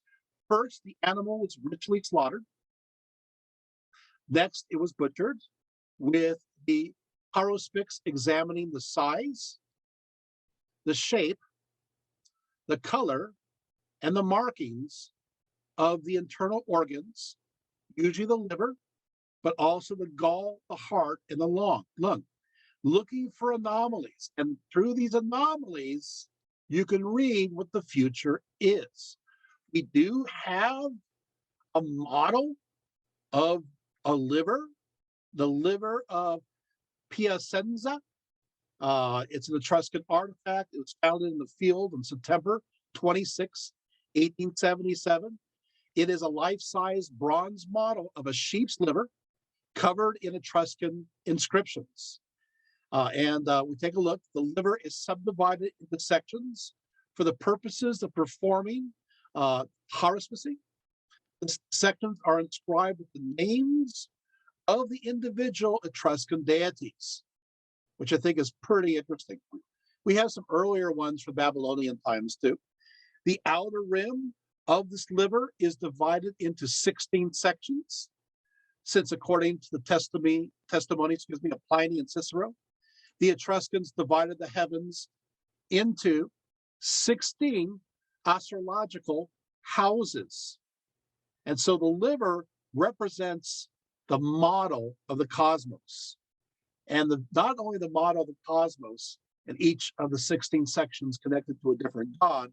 First, the animal was ritually slaughtered. Next, it was butchered with the Haruspics examining the size, the shape, the color, and the markings of the internal organs, usually the liver, but also the gall, the heart, and the lung, looking for anomalies. And through these anomalies, you can read what the future is. We do have a model of a liver, the liver of Piacenza. It's an Etruscan artifact. It was found in the field on September 26, 1877. It is a life-size bronze model of a sheep's liver covered in Etruscan inscriptions. We take a look. The liver is subdivided into sections for the purposes of performing haruspicy. The sections are inscribed with the names of the individual Etruscan deities, which I think is pretty interesting. We have some earlier ones from Babylonian times too. The outer rim of this liver is divided into 16 sections, since according to the testimony of Pliny and Cicero, the Etruscans divided the heavens into 16 astrological houses. And so the liver represents the model of the cosmos. And not only the model of the cosmos in each of the 16 sections connected to a different god,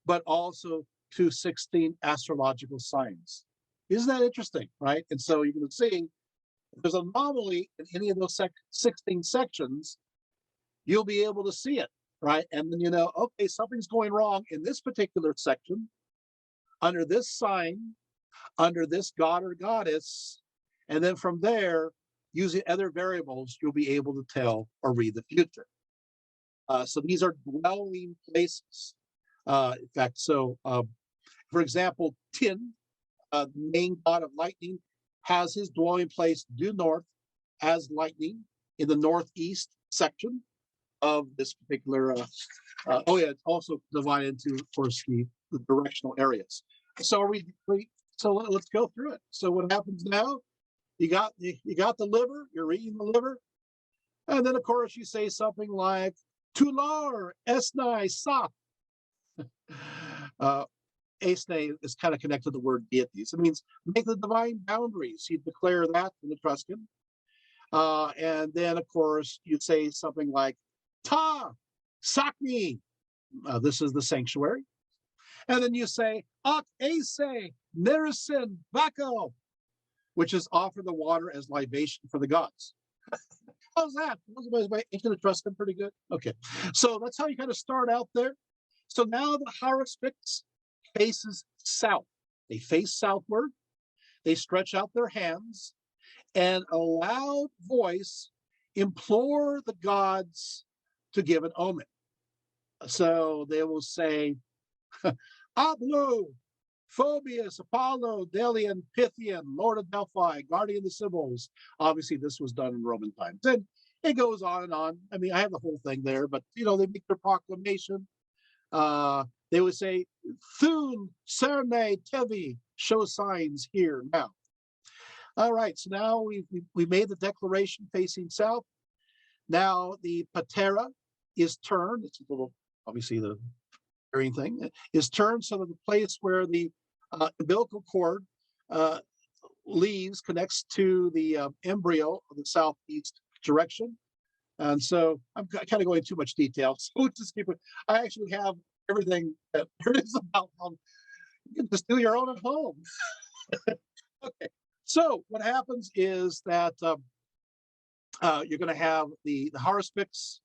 but also to 16 astrological signs. Isn't that interesting, right? And so you can see if there's an anomaly in any of those 16 sections, you'll be able to see it, right? And then okay, something's going wrong in this particular section, under this sign, under this god or goddess, and then from there, using other variables, you'll be able to tell or read the future. So these are dwelling places. In fact, for example, Tin, the main god of lightning, has his dwelling place due north as lightning in the northeast section of this particular. It's also divided into, of course, the directional areas. So let's go through it. So what happens now? You got the liver. You're reading the liver, and then of course you say something like "Tular esnai sa." Esne is kind of connected to the word deities. It means make the divine boundaries. You declare that in Etruscan. And then, of course, you'd say something like Ta Sakni. This is the sanctuary. And then you say Ak Ase Nerisin Bako, which is offer the water as libation for the gods. How's that? Ancient Etruscan, pretty good. Okay. So that's how you kind of start out there. So now the Haruspics faces south. They face southward. They stretch out their hands and a loud voice implore the gods to give an omen. So they will say, Ablu, Phoebus, Apollo, Delian, Pythian, Lord of Delphi, guardian of the Sibyls. Obviously, this was done in Roman times. And it goes on and on. I mean, I have the whole thing there, but, they make their proclamation. They would say, Thun, Cerne, Tevi, show signs here now. All right, so now we made the declaration facing south. Now the patera is turned. It's a little, obviously the carrying thing is turned so that the place where the umbilical cord uh, leaves connects to the embryo of the southeast direction. And so I'm kind of going too much detail. So we'll just keep it. I actually have everything that there is about them. You can just do your own at home. Okay. So what happens is that you're going to have the Haruspics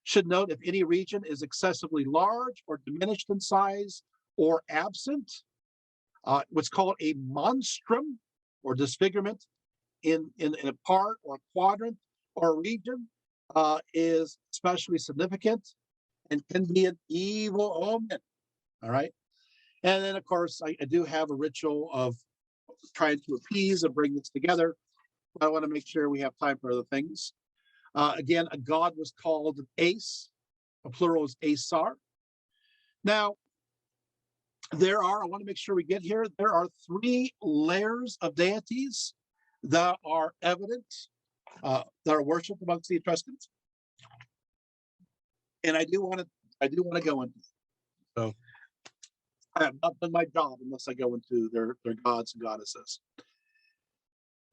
should note if any region is excessively large or diminished in size or absent, what's called a monstrum or disfigurement in a part or a quadrant or a region is especially significant and can be an evil omen. All right. And then, of course, I do have a ritual of trying to appease and bring this together. I want to make sure we have time for other things. Again, a god was called an ace. A plural is asar. Now, I want to make sure we get here, there are 3 layers of deities that are evident, that are worshipped amongst the Etruscans. And I do want to go into. So I have not done my job unless I go into their gods and goddesses.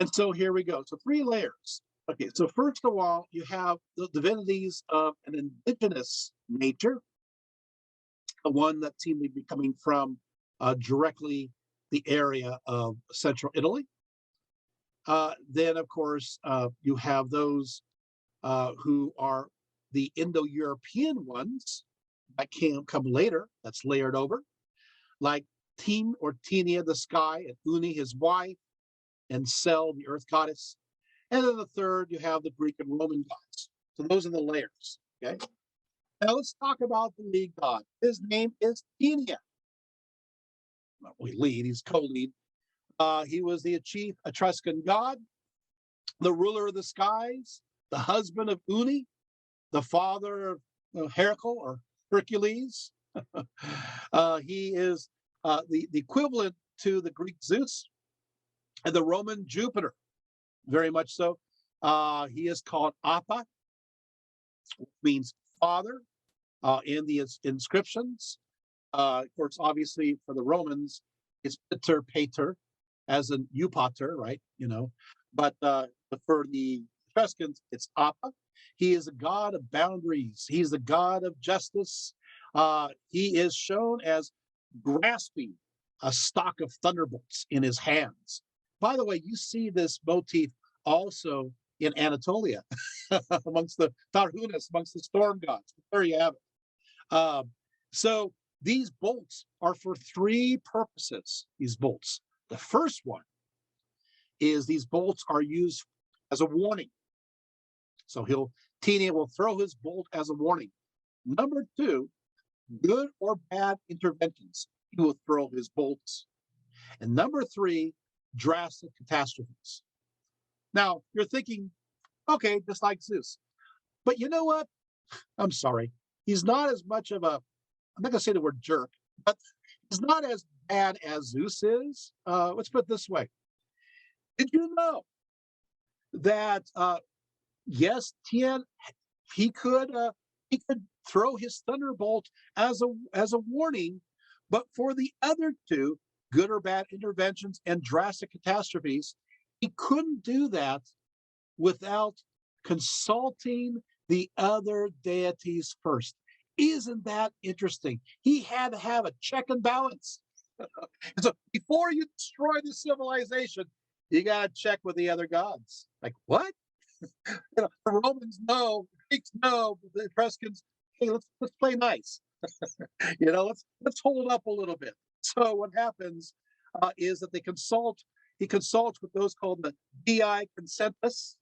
And so here we go. So 3 layers. Okay, so first of all, you have the divinities of an indigenous nature, the one that seemed to be coming from directly the area of central Italy. Then, of course, you have those who are the Indo-European ones that can come later, that's layered over, like Tim or Tinia, the sky, and Uni, his wife, and Sel, the earth goddess. And then the third, you have the Greek and Roman gods. So those are the layers, okay? Now let's talk about the lead god. His name is Tinia. Not really lead, he's co-lead. He was the chief Etruscan god, the ruler of the skies, the husband of Uni, the father of Heracles or Hercules. He is the equivalent to the Greek Zeus and the Roman Jupiter, very much so. He is called Appa, which means father in the inscriptions. Of course, obviously for the Romans, it's Pater, as in Eupater, right? But for the Etruscans, it's Appa. He is a god of boundaries. He's a god of justice. He is shown as grasping a stock of thunderbolts in his hands. By the way, you see this motif also in Anatolia, amongst the Tarhunas, amongst the storm gods. There you have it. So these bolts are for 3 purposes, these bolts. The first one is these bolts are used as a warning. So Tinia will throw his bolt as a warning. Number 2, good or bad interventions. He will throw his bolts. And number 3, drastic catastrophes. Now, you're thinking, okay, just like Zeus. But you know what? I'm sorry. He's not as much of a, I'm not going to say the word jerk, but he's not as bad as Zeus is. Let's put it this way. Did you know that, yes, Tien, he could throw his thunderbolt as a warning, but for the other 2, good or bad interventions and drastic catastrophes, he couldn't do that without consulting the other deities first. Isn't that interesting? He had to have a check and balance. So before you destroy the civilization, you got to check with the other gods. Like, what? The Romans know, the Greeks know, the Etruscans, hey, let's play nice. Let's hold up a little bit. So what happens is that he consults with those called the Dii Consentus,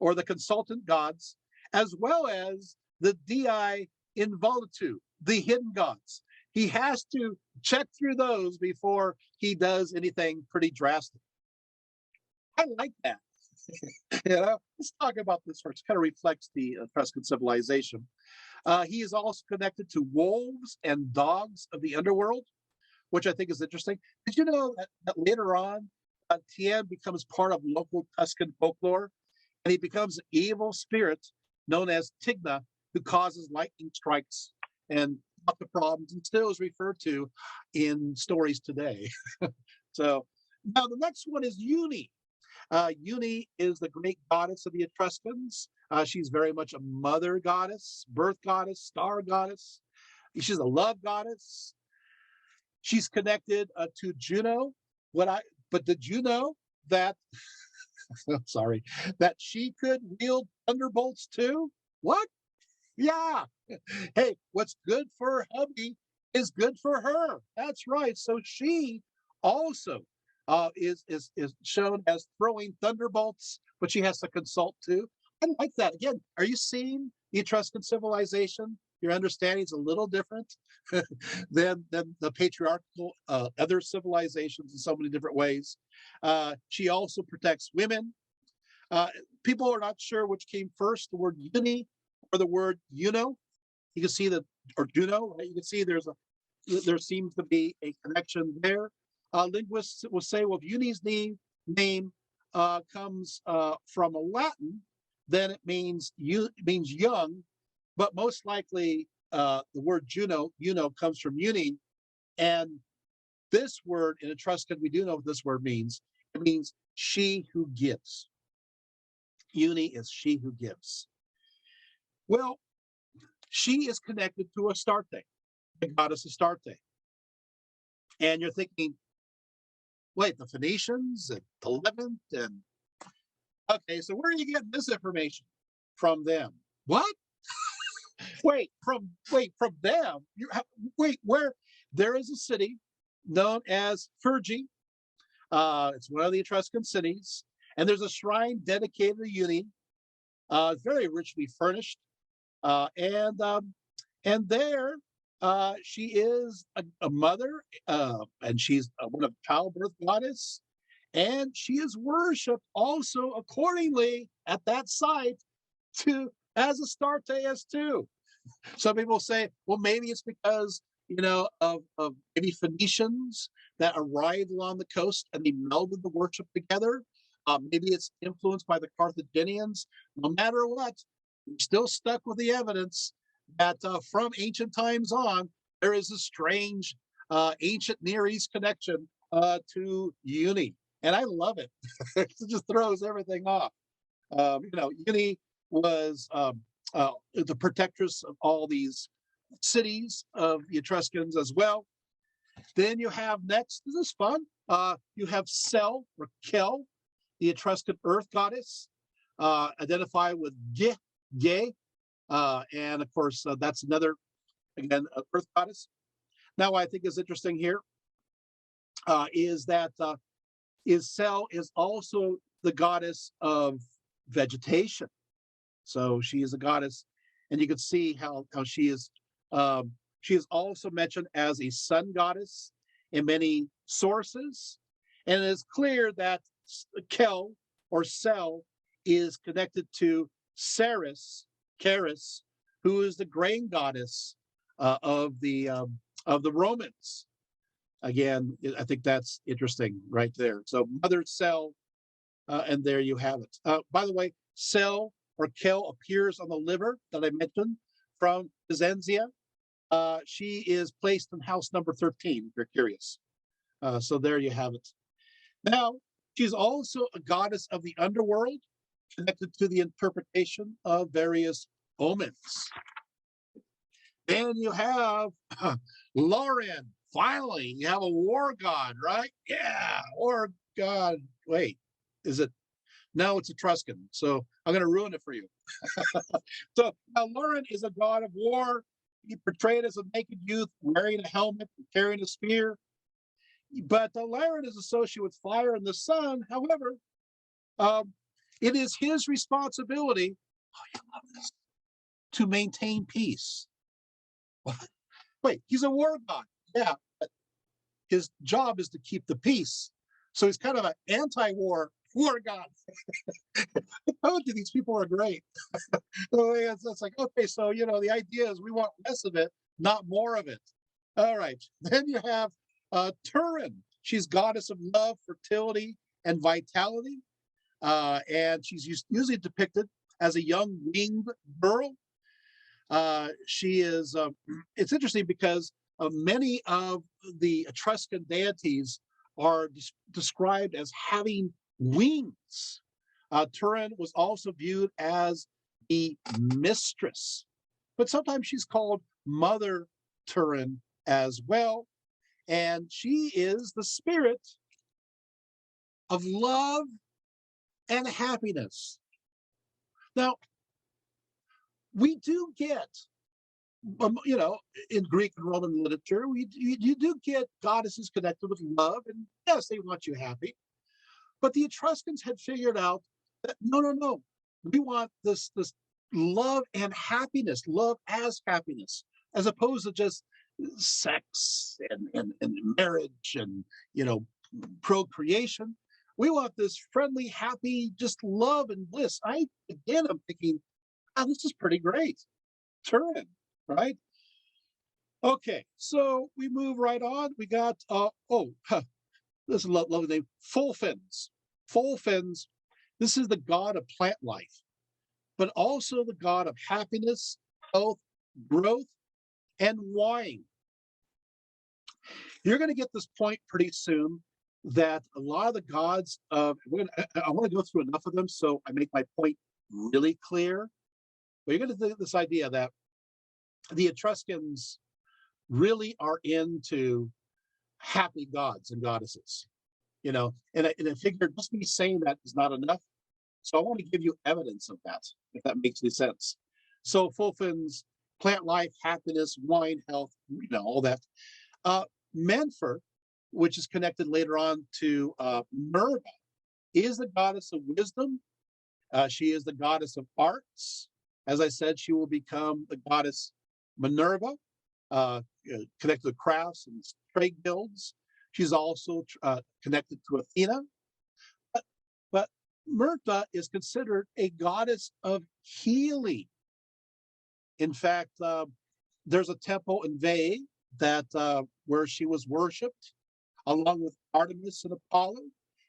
or the consultant gods, as well as the Dii Involutu, the hidden gods. He has to check through those before he does anything pretty drastic. I like that. Let's talk about this first. Kind of reflects the Etruscan civilization. He is also connected to wolves and dogs of the underworld, which I think is interesting. Did you know that later on, Tien becomes part of local Tuscan folklore, and he becomes an evil spirit known as Tigna, who causes lightning strikes and lots of problems, and still is referred to in stories today. So now the next one is Uni. Uni is the great goddess of the Etruscans. She's very much a mother goddess, birth goddess, star goddess. She's a love goddess. She's connected to Juno. But did you know that? Sorry, that she could wield thunderbolts too? What? Yeah. Hey, what's good for hubby is good for her. That's right. So she also is shown as throwing thunderbolts, but she has to consult too. I like that. Again, are you seeing the Etruscan civilization? Your understanding is a little different than the patriarchal other civilizations in so many different ways. She also protects women. Uh, People are not sure which came first, the word uni or the word you can see that, or Juno, right? You can see there seems to be a connection there. Linguists will say, well, if Uni's name comes from a Latin, then it means young, but most likely the word Juno comes from uni, and this word in Etruscan, we do know what this word means. It means she who gives. Uni is she who gives. Well, she is connected to Astarte, the goddess Astarte. And you're thinking, wait, the Phoenicians and the Levant, and okay, so where are you getting this information? From them. What? From them? Where? There is a city known as Phrygia. It's one of the Etruscan cities, and there's a shrine dedicated to Uni. Very richly furnished, and there she is a mother, and she's one of childbirth goddess, and she is worshipped also accordingly at that site to as Astarte as too. Some people say, well, maybe it's because of maybe Phoenicians that arrived along the coast and they melded the worship together. Maybe it's influenced by the Carthaginians. No matter what, we're still stuck with the evidence that from ancient times on, there is a strange ancient Near East connection to Uni. And I love it. It just throws everything off. Uni was the protectress of all these cities of the Etruscans as well. Then you have next, this is fun, you have Sel or Kel, the Etruscan earth goddess, identified with Ge, and of course, that's another, again, earth goddess. Now, what I think is interesting here is that Sel is also the goddess of vegetation. So she is a goddess, and you can see how she is. She is also mentioned as a sun goddess in many sources, and it is clear that Kel or Sel is connected to Caris, who is the grain goddess of the Romans. Again, I think that's interesting right there. So Mother Sel, and there you have it. By the way, Sel or Kel appears on the liver that I mentioned from Byzantia. She is placed in house number 13, if you're curious. So there you have it. Now, she's also a goddess of the underworld, connected to the interpretation of various omens. Then you have Lauren. Finally, you have a war god, right? Yeah, war god. Wait, is it? No, it's Etruscan. So I'm going to ruin it for you. So now Lauren is a god of war. He portrayed as a naked youth wearing a helmet and carrying a spear. But Lauren is associated with fire and the sun. However, it is his responsibility, I love this, to maintain peace. Wait, he's a war god. Yeah, but his job is to keep the peace. So he's kind of an anti-war god. I told you these people are great. It's like, okay, so, the idea is we want less of it, not more of it. All right. Then you have Turin. She's goddess of love, fertility, and vitality. And she's usually depicted as a young winged girl. She is, it's interesting because many of the Etruscan deities are described as having wings. Turin was also viewed as the mistress, but sometimes she's called Mother Turin as well. And she is the spirit of love and happiness. Now, we do get, in Greek and Roman literature, you do get goddesses connected with love, and yes, they want you happy. But the Etruscans had figured out that no, we want this love and happiness, love as happiness, as opposed to just sex and marriage and procreation. We want this friendly, happy, just love and bliss. I'm thinking, oh, this is pretty great. Turin, right? Okay, so we move right on. We got this is a lovely name, Fulfins. Fulfins, this is the god of plant life, but also the god of happiness, health, growth, and wine. You're going to get this point pretty soon that a lot of the gods of, I want to go through enough of them so I make my point really clear. But you're going to get this idea that the Etruscans really are into happy gods and goddesses, and I figured just me saying that is not enough. So I want to give you evidence of that, if that makes any sense. So Fulfins, plant life, happiness, wine, health, all that. Menfer, which is connected later on to Minerva, is the goddess of wisdom. She is the goddess of arts. As I said, she will become the goddess Minerva, connected to crafts and trade guilds. She's also connected to Athena. But Myrta is considered a goddess of healing. In fact, there's a temple in Veii that where she was worshipped, along with Artemis and Apollo.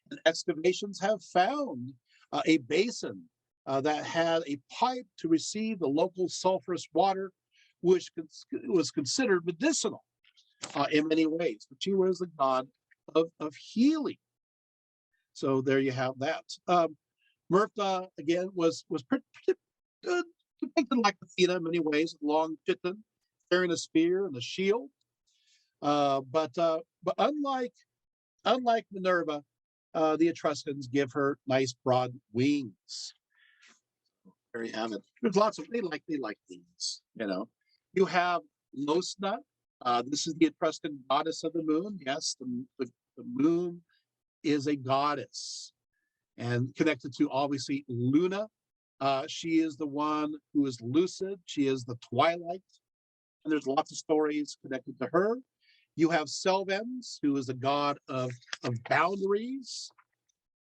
And excavations have found a basin that had a pipe to receive the local sulfurous water, which was considered medicinal in many ways. But she was the god of healing. So there you have that. Myrta, again, was pretty depicted like Athena in many ways, long chiton, carrying a spear and a shield. But unlike Minerva, the Etruscans give her nice broad wings. There you have it. There's lots of they like these. You have Losna. This is the Etruscan goddess of the moon. Yes, the moon is a goddess, and connected to obviously Luna. She is the one who is lucid. She is the twilight, and there's lots of stories connected to her. You have Selvens, who is a god of boundaries.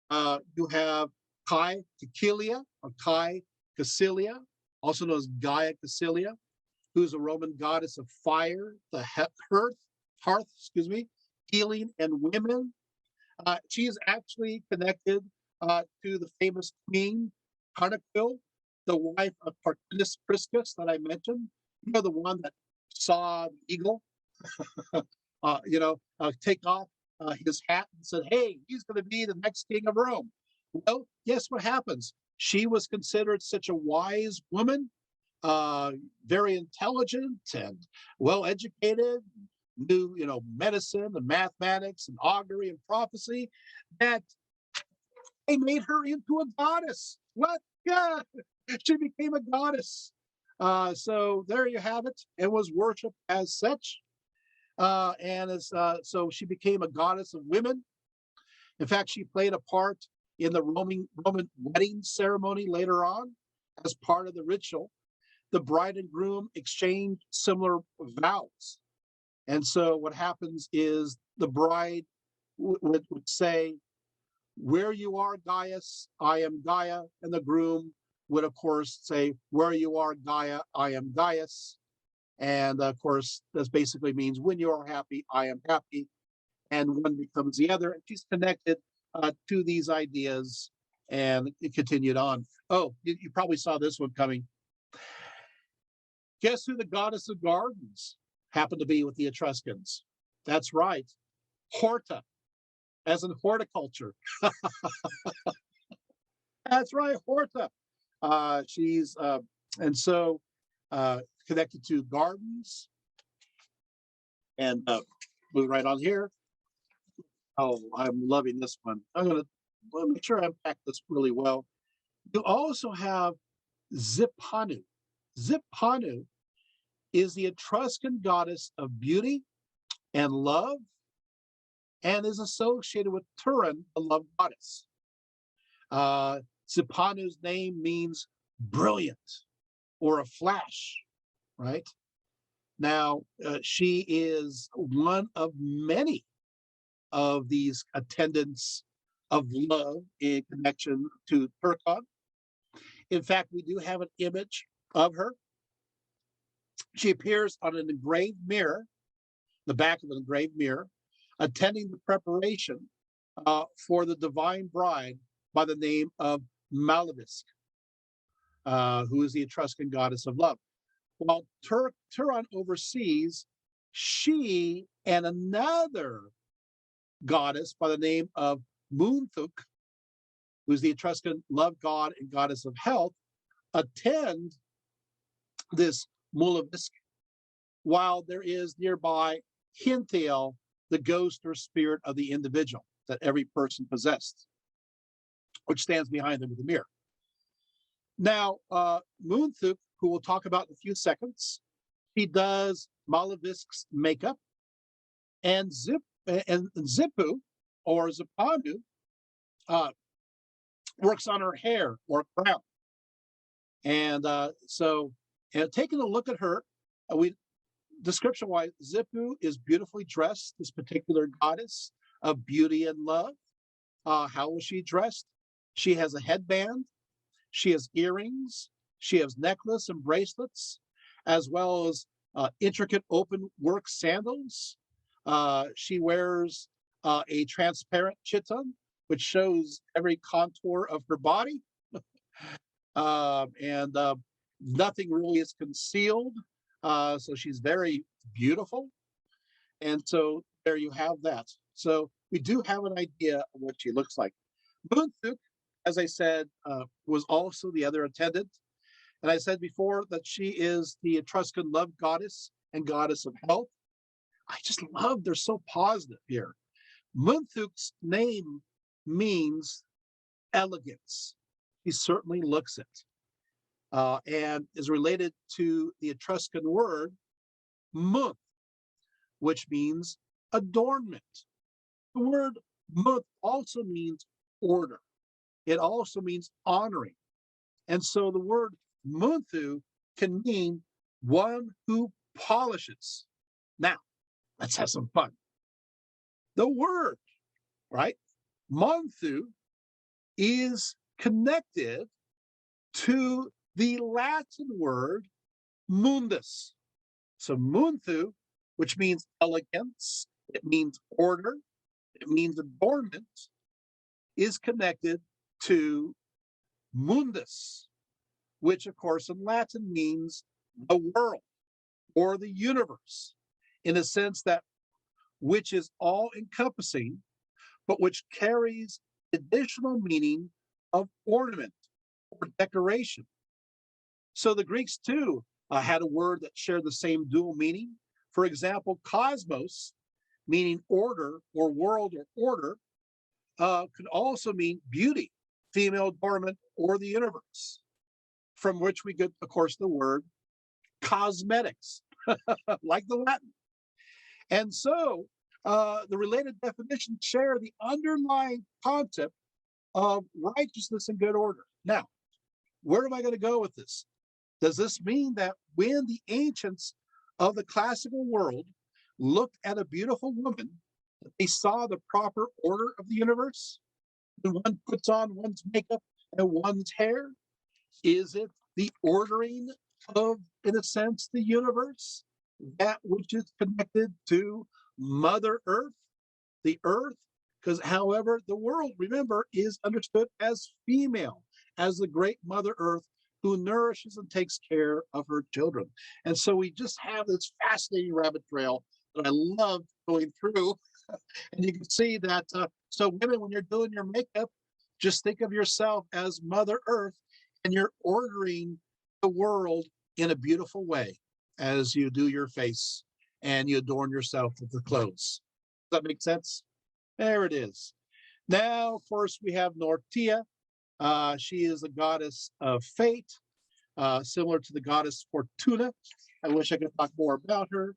You have Kai Caecilia, or Kai Caecilia, also known as Gaia Caecilia, who is a Roman goddess of fire, the hearth, healing, and women. She is actually connected to the famous queen Carnaquil, the wife of Tarquinius Priscus that I mentioned. The one that saw the eagle, take off his hat and said, "Hey, he's going to be the next king of Rome." Well, guess what happens? She was considered such a wise woman, very intelligent and well educated, knew medicine and mathematics and augury and prophecy, that they made her into a goddess. What? Yeah, she became a goddess. So there you have it, and was worshipped as such. So she became a goddess of women. In fact, she played a part in the Roman wedding ceremony later on as part of the ritual. The bride and groom exchange similar vows. And so what happens is the bride would say, "Where you are, Gaius, I am Gaia." And the groom would, of course, say, "Where you are, Gaia, I am Gaius." And of course, this basically means when you are happy, I am happy. And one becomes the other. And she's connected to these ideas, and it continued on. Oh, you probably saw this one coming. Guess who the goddess of gardens happened to be with the Etruscans? That's right, Horta, as in horticulture. That's right, Horta. She's and so connected to gardens, and moving right on here. Oh, I'm loving this one. I'm gonna make sure I unpack this really well. You also have Zipanu. Zipanu is the Etruscan goddess of beauty and love, and is associated with Turin, the love goddess. Zipanu's name means brilliant or a flash, right? Now, she is one of many of these attendants of love in connection to Turkon. In fact, we do have an image of her. She appears on an engraved mirror, the back of an engraved mirror, attending the preparation for the divine bride by the name of Maladisk, who is the Etruscan goddess of love. While Turon oversees, she and another goddess by the name of Munthuk, who's the Etruscan love god and goddess of health, attend this Mulavisk, while there is nearby Hinthiel, the ghost or spirit of the individual that every person possessed, which stands behind them with a mirror. Now, Munthuk, who we'll talk about in a few seconds, he does Malavisk's makeup, and Zipu, or Zipanu, works on her hair or crown. And taking a look at her, description-wise, Zipu is beautifully dressed, this particular goddess of beauty and love. How was she dressed? She has a headband, she has earrings, she has necklace and bracelets, as well as intricate open work sandals. She wears a transparent chiton, which shows every contour of her body. And nothing really is concealed. So she's very beautiful. And so there you have that. So we do have an idea of what she looks like. Munthuk, as I said, was also the other attendant. And I said before that she is the Etruscan love goddess and goddess of health. I just love they're so positive here. Munthuk's name means elegance. He certainly looks it. And is related to the Etruscan word munth, which means adornment. The word munth also means order. It also means honoring. And so the word munthu can mean one who polishes. Now, let's have some fun. The word, right, munthu, is connected to the Latin word mundus. So munthu, which means elegance, it means order, it means adornment, is connected to mundus, which of course in Latin means the world or the universe, in a sense that which is all encompassing, but which carries additional meaning of ornament or decoration. So the Greeks too had a word that shared the same dual meaning. For example, cosmos, meaning order or world or order, could also mean beauty, female adornment, or the universe, from which we get, of course, the word cosmetics, like the Latin. And so the related definitions share the underlying concept of righteousness and good order. Now, where am I going to go with this? Does this mean that when the ancients of the classical world looked at a beautiful woman, they saw the proper order of the universe? When one puts on one's makeup and one's hair, is it the ordering of, in a sense, the universe? That which is connected to Mother Earth, the earth, Because, however, the world, remember, is understood as female, as the great Mother Earth who nourishes and takes care of her children. And so we just have this fascinating rabbit trail that I love going through. And you can see that, so women, when you're doing your makeup, just think of yourself as Mother Earth, and you're ordering the world in a beautiful way as you do your face and you adorn yourself with the clothes. Does that make sense? There it is. Now, of course, we have Nortia. She is a goddess of fate, similar to the goddess Fortuna. I wish I could talk more about her.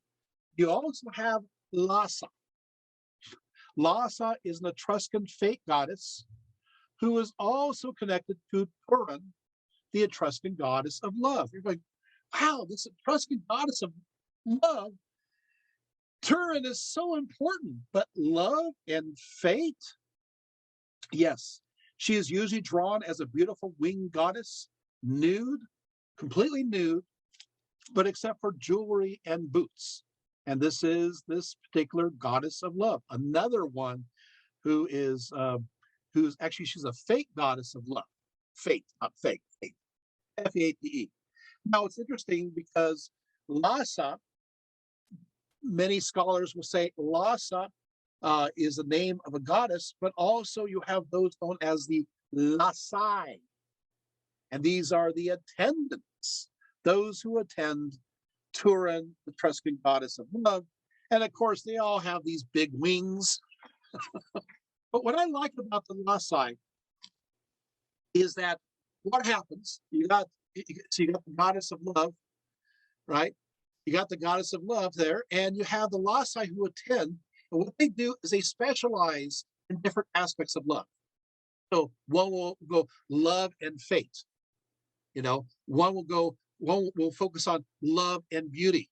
You also have Lhasa. Lhasa is an Etruscan fate goddess who is also connected to Turin, the Etruscan goddess of love. You're going, wow, this Etruscan goddess of love, Turin is so important, but love and fate? Yes, she is usually drawn as a beautiful winged goddess, nude, completely nude, but except for jewelry and boots. And this is this particular goddess of love, another one who is who's actually, she's a fate goddess of love. Fate, not fake, fate. F-A-T-E. Now it's interesting because Lhasa, many scholars will say Lhasa is the name of a goddess, but also you have those known as the Lasai. And these are the attendants, those who attend Turin, the Etruscan goddess of love. And of course, they all have these big wings. But what I like about the Lasai is that what happens, you got the goddess of love, right? You got the goddess of love there, and you have the Lasai who attend. And what they do is they specialize in different aspects of love. So one will go love and fate. One will focus on love and beauty.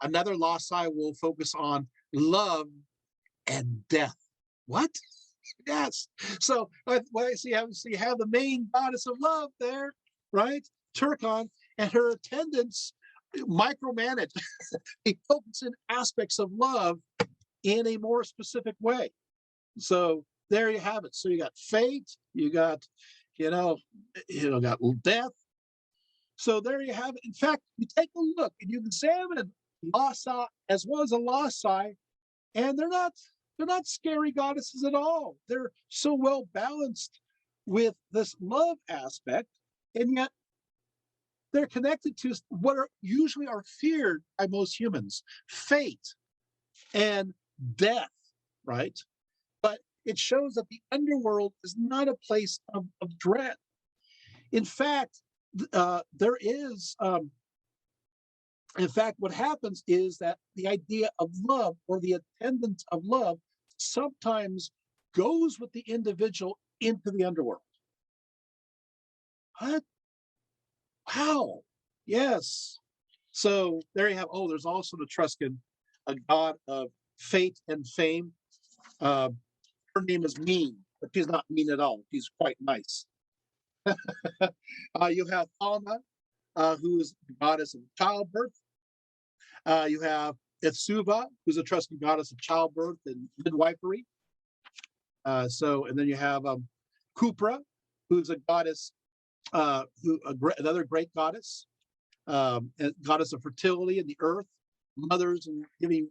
Another Lasai will focus on love and death. What? Yes. So what I see, you have the main goddess of love there, right? Turkon, and her attendants micromanage. They focus in aspects of love in a more specific way. So there you have it. So you got fate, you got, got death. So there you have it. In fact, you take a look and you examine Lhasa as well as a Lasai, and they're not scary goddesses at all. They're so well balanced with this love aspect, and yet they're connected to what are usually are feared by most humans: fate and death, right? But it shows that the underworld is not a place of dread. In fact, there is, in fact, what happens is that the idea of love or the attendance of love sometimes goes with the individual into the underworld. What? Wow. Yes. So there you have, there's also the Etruscan, a god of fate and fame. Her name is Mean, but she's not mean at all. She's quite nice. You have Alma, who is the goddess of childbirth. You have Itsuva, who's a Etruscan goddess of childbirth and midwifery. And then you have Kupra, who's a goddess, another great goddess, and goddess of fertility and the earth, mothers and giving.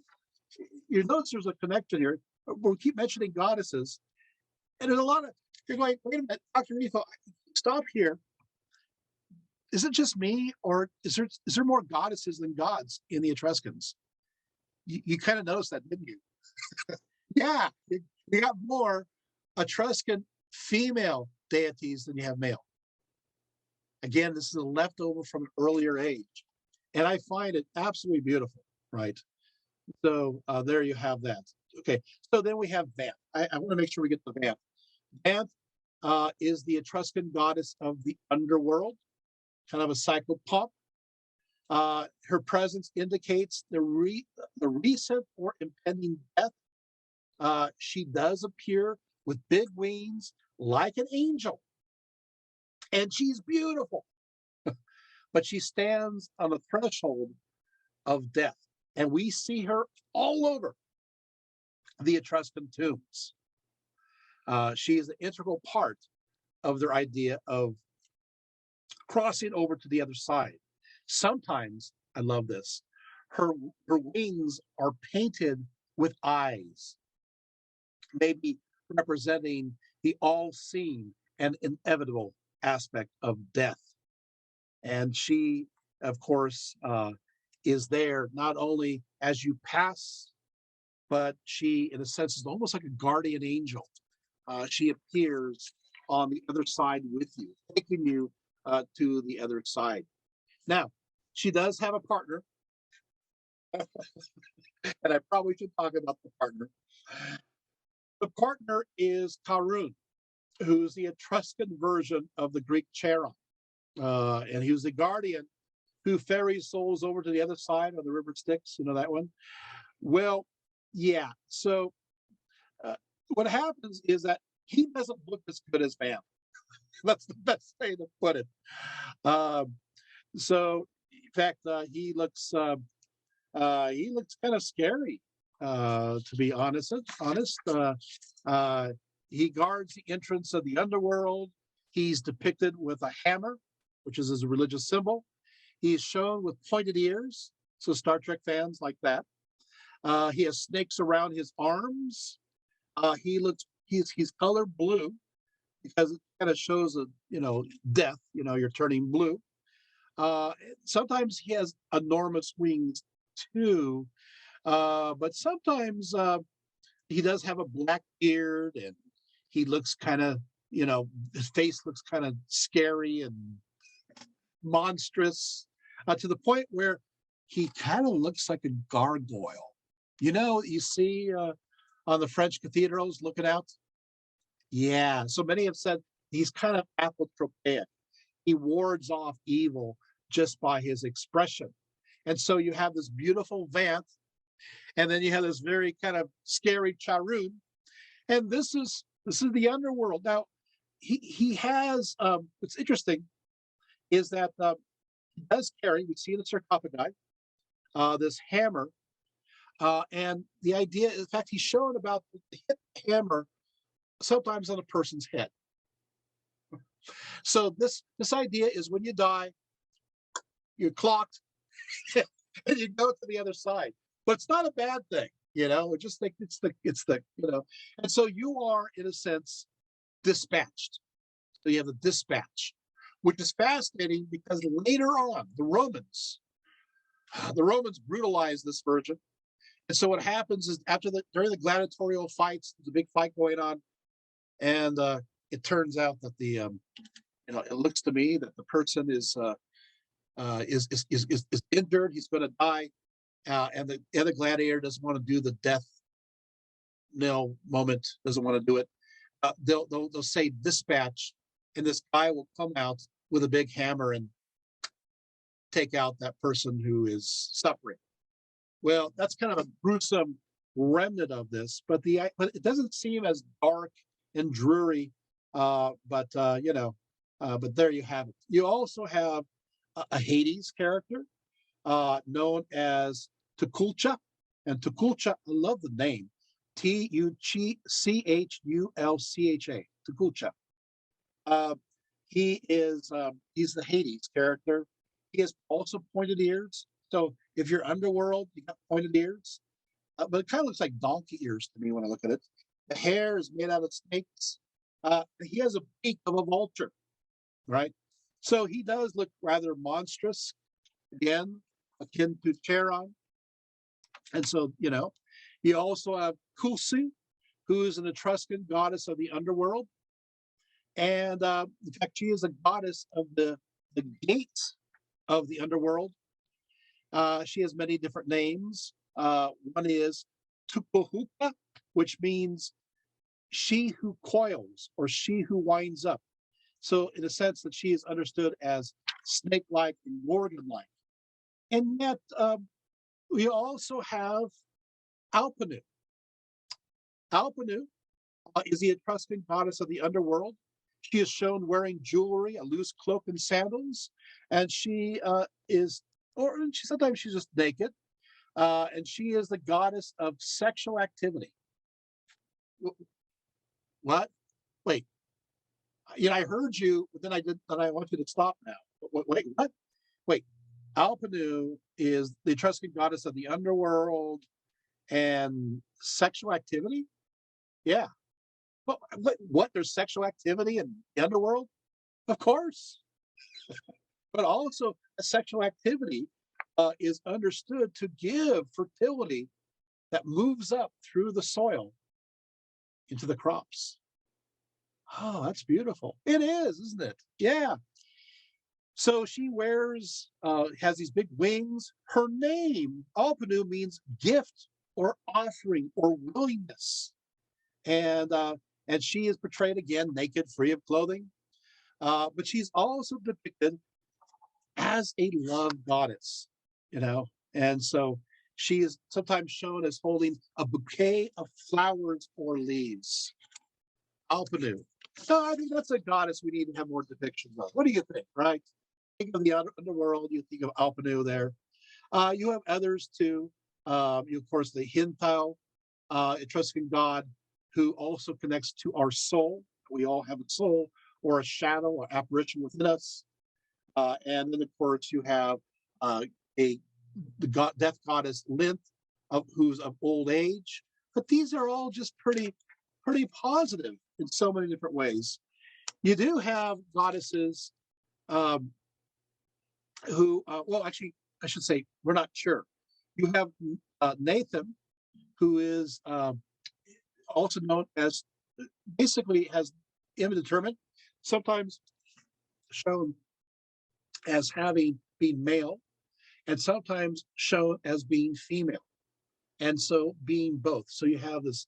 You notice there's a connection here. We keep mentioning goddesses, and there's a lot of. You're going, wait a minute, Dr. Rifo, stop here. Is it just me, or is there more goddesses than gods in the Etruscans? You kind of noticed that, didn't you? Yeah, you got more Etruscan female deities than you have male. Again, this is a leftover from an earlier age, and I find it absolutely beautiful, right? So there you have that. Okay, so then we have Vanth. I want to make sure we get to Vanth. Vanth is the Etruscan goddess of the underworld, kind of a psychopomp. Her presence indicates the recent or impending death. She does appear with big wings like an angel, and she's beautiful. But she stands on the threshold of death, and we see her all over the Etruscan tombs. She is an integral part of their idea of crossing over to the other side. Sometimes, I love this, her her wings are painted with eyes, maybe representing the all-seeing and inevitable aspect of death. And she, of course, is there not only as you pass, but she, in a sense, is almost like a guardian angel. She appears on the other side with you, taking you to the other side. Now, she does have a partner, and I probably should talk about the partner. The partner is Karun, who's the Etruscan version of the Greek Charon. And he was the guardian who ferries souls over to the other side of the river Styx. You know that one? Well, yeah. So what happens is that he doesn't look as good as Van. That's the best way to put it. Um, so, in fact, he looks kind of scary, to be honest. Uh, he guards the entrance of the underworld. He's depicted with a hammer, which is his religious symbol. He's shown with pointed ears, so Star Trek fans like that. He has snakes around his arms. He's color blue because it kind of shows death. You're turning blue. Uh, Sometimes he has enormous wings too, but sometimes he does have a black beard, and he looks kind of, his face looks kind of scary and monstrous, to the point where he kind of looks like a gargoyle. You see on the French cathedrals looking out. Yeah, so many have said he's kind of apotropaic. He wards off evil just by his expression. And so you have this beautiful Vanth, and then you have this very kind of scary Charoon, and this is the underworld. Now, he has what's interesting is that he does carry. We see in the sarcophagi this hammer, and the idea, in fact, he's shown about the hit hammer sometimes on a person's head. So this idea is when you die, you're clocked, and you go to the other side. But it's not a bad thing, I just think it's the. And so you are, in a sense, dispatched. So you have the dispatch, which is fascinating because later on, the Romans brutalized this virgin. And so what happens is during the gladiatorial fights, there's a big fight going on, and it turns out that it looks to me that the person is injured. He's going to die, and the other gladiator doesn't want to do the death knell moment. Doesn't want to do it. They'll say dispatch, and this guy will come out with a big hammer and take out that person who is suffering. Well, that's kind of a gruesome remnant of this, but it doesn't seem as dark and dreary. But there you have it. You also have a Hades character known as Tukulcha, and Tukulcha, I love the name, Tuchulcha, Tukulcha. He's the Hades character. He has also pointed ears. So if you're underworld, you got pointed ears, but it kind of looks like donkey ears to me when I look at it. The hair is made out of snakes. He has a beak of a vulture, right? So he does look rather monstrous, again, akin to Charon. And so, you also have Kulsu, who is an Etruscan goddess of the underworld. And in fact, she is a goddess of the gates of the underworld. She has many different names. One is Tukuhuka, which means she who coils or she who winds up. So in a sense that she is understood as snake-like and gorgon-like. And yet we also have Alpanu. Alpanu is the Etruscan goddess of the underworld. She is shown wearing jewelry, a loose cloak and sandals, and sometimes she's just naked, and she is the goddess of sexual activity. What? Wait, I heard you, but then I want you to stop now. Wait, what? Wait, Alpinu is the Etruscan goddess of the underworld and sexual activity? Yeah. What? There's sexual activity in the underworld? Of course. But also, a sexual activity is understood to give fertility that moves up through the soil into the crops. Oh, that's beautiful. It is, isn't it? Yeah. So she has these big wings. Her name, Alpinu, means gift or offering or willingness. And she is portrayed again naked, free of clothing. But she's also depicted as a love goddess, you know. And so she is sometimes shown as holding a bouquet of flowers or leaves. Alpinu. So I think that's a goddess we need to have more depictions of. What do you think, right? Think of the underworld, you think of Alpinu there. You have others too. Of course, the Hinthal, Etruscan god, who also connects to our soul. We all have a soul or a shadow or apparition within us. And then, of course, you have the death goddess Linth, who's of old age. But these are all just pretty positive in so many different ways. You do have goddesses who, well, actually, I should say, we're not sure. You have Nathan, who is also known as, basically has indeterminate, sometimes shown as having been male, and sometimes shown as being female, and so being both. So you have this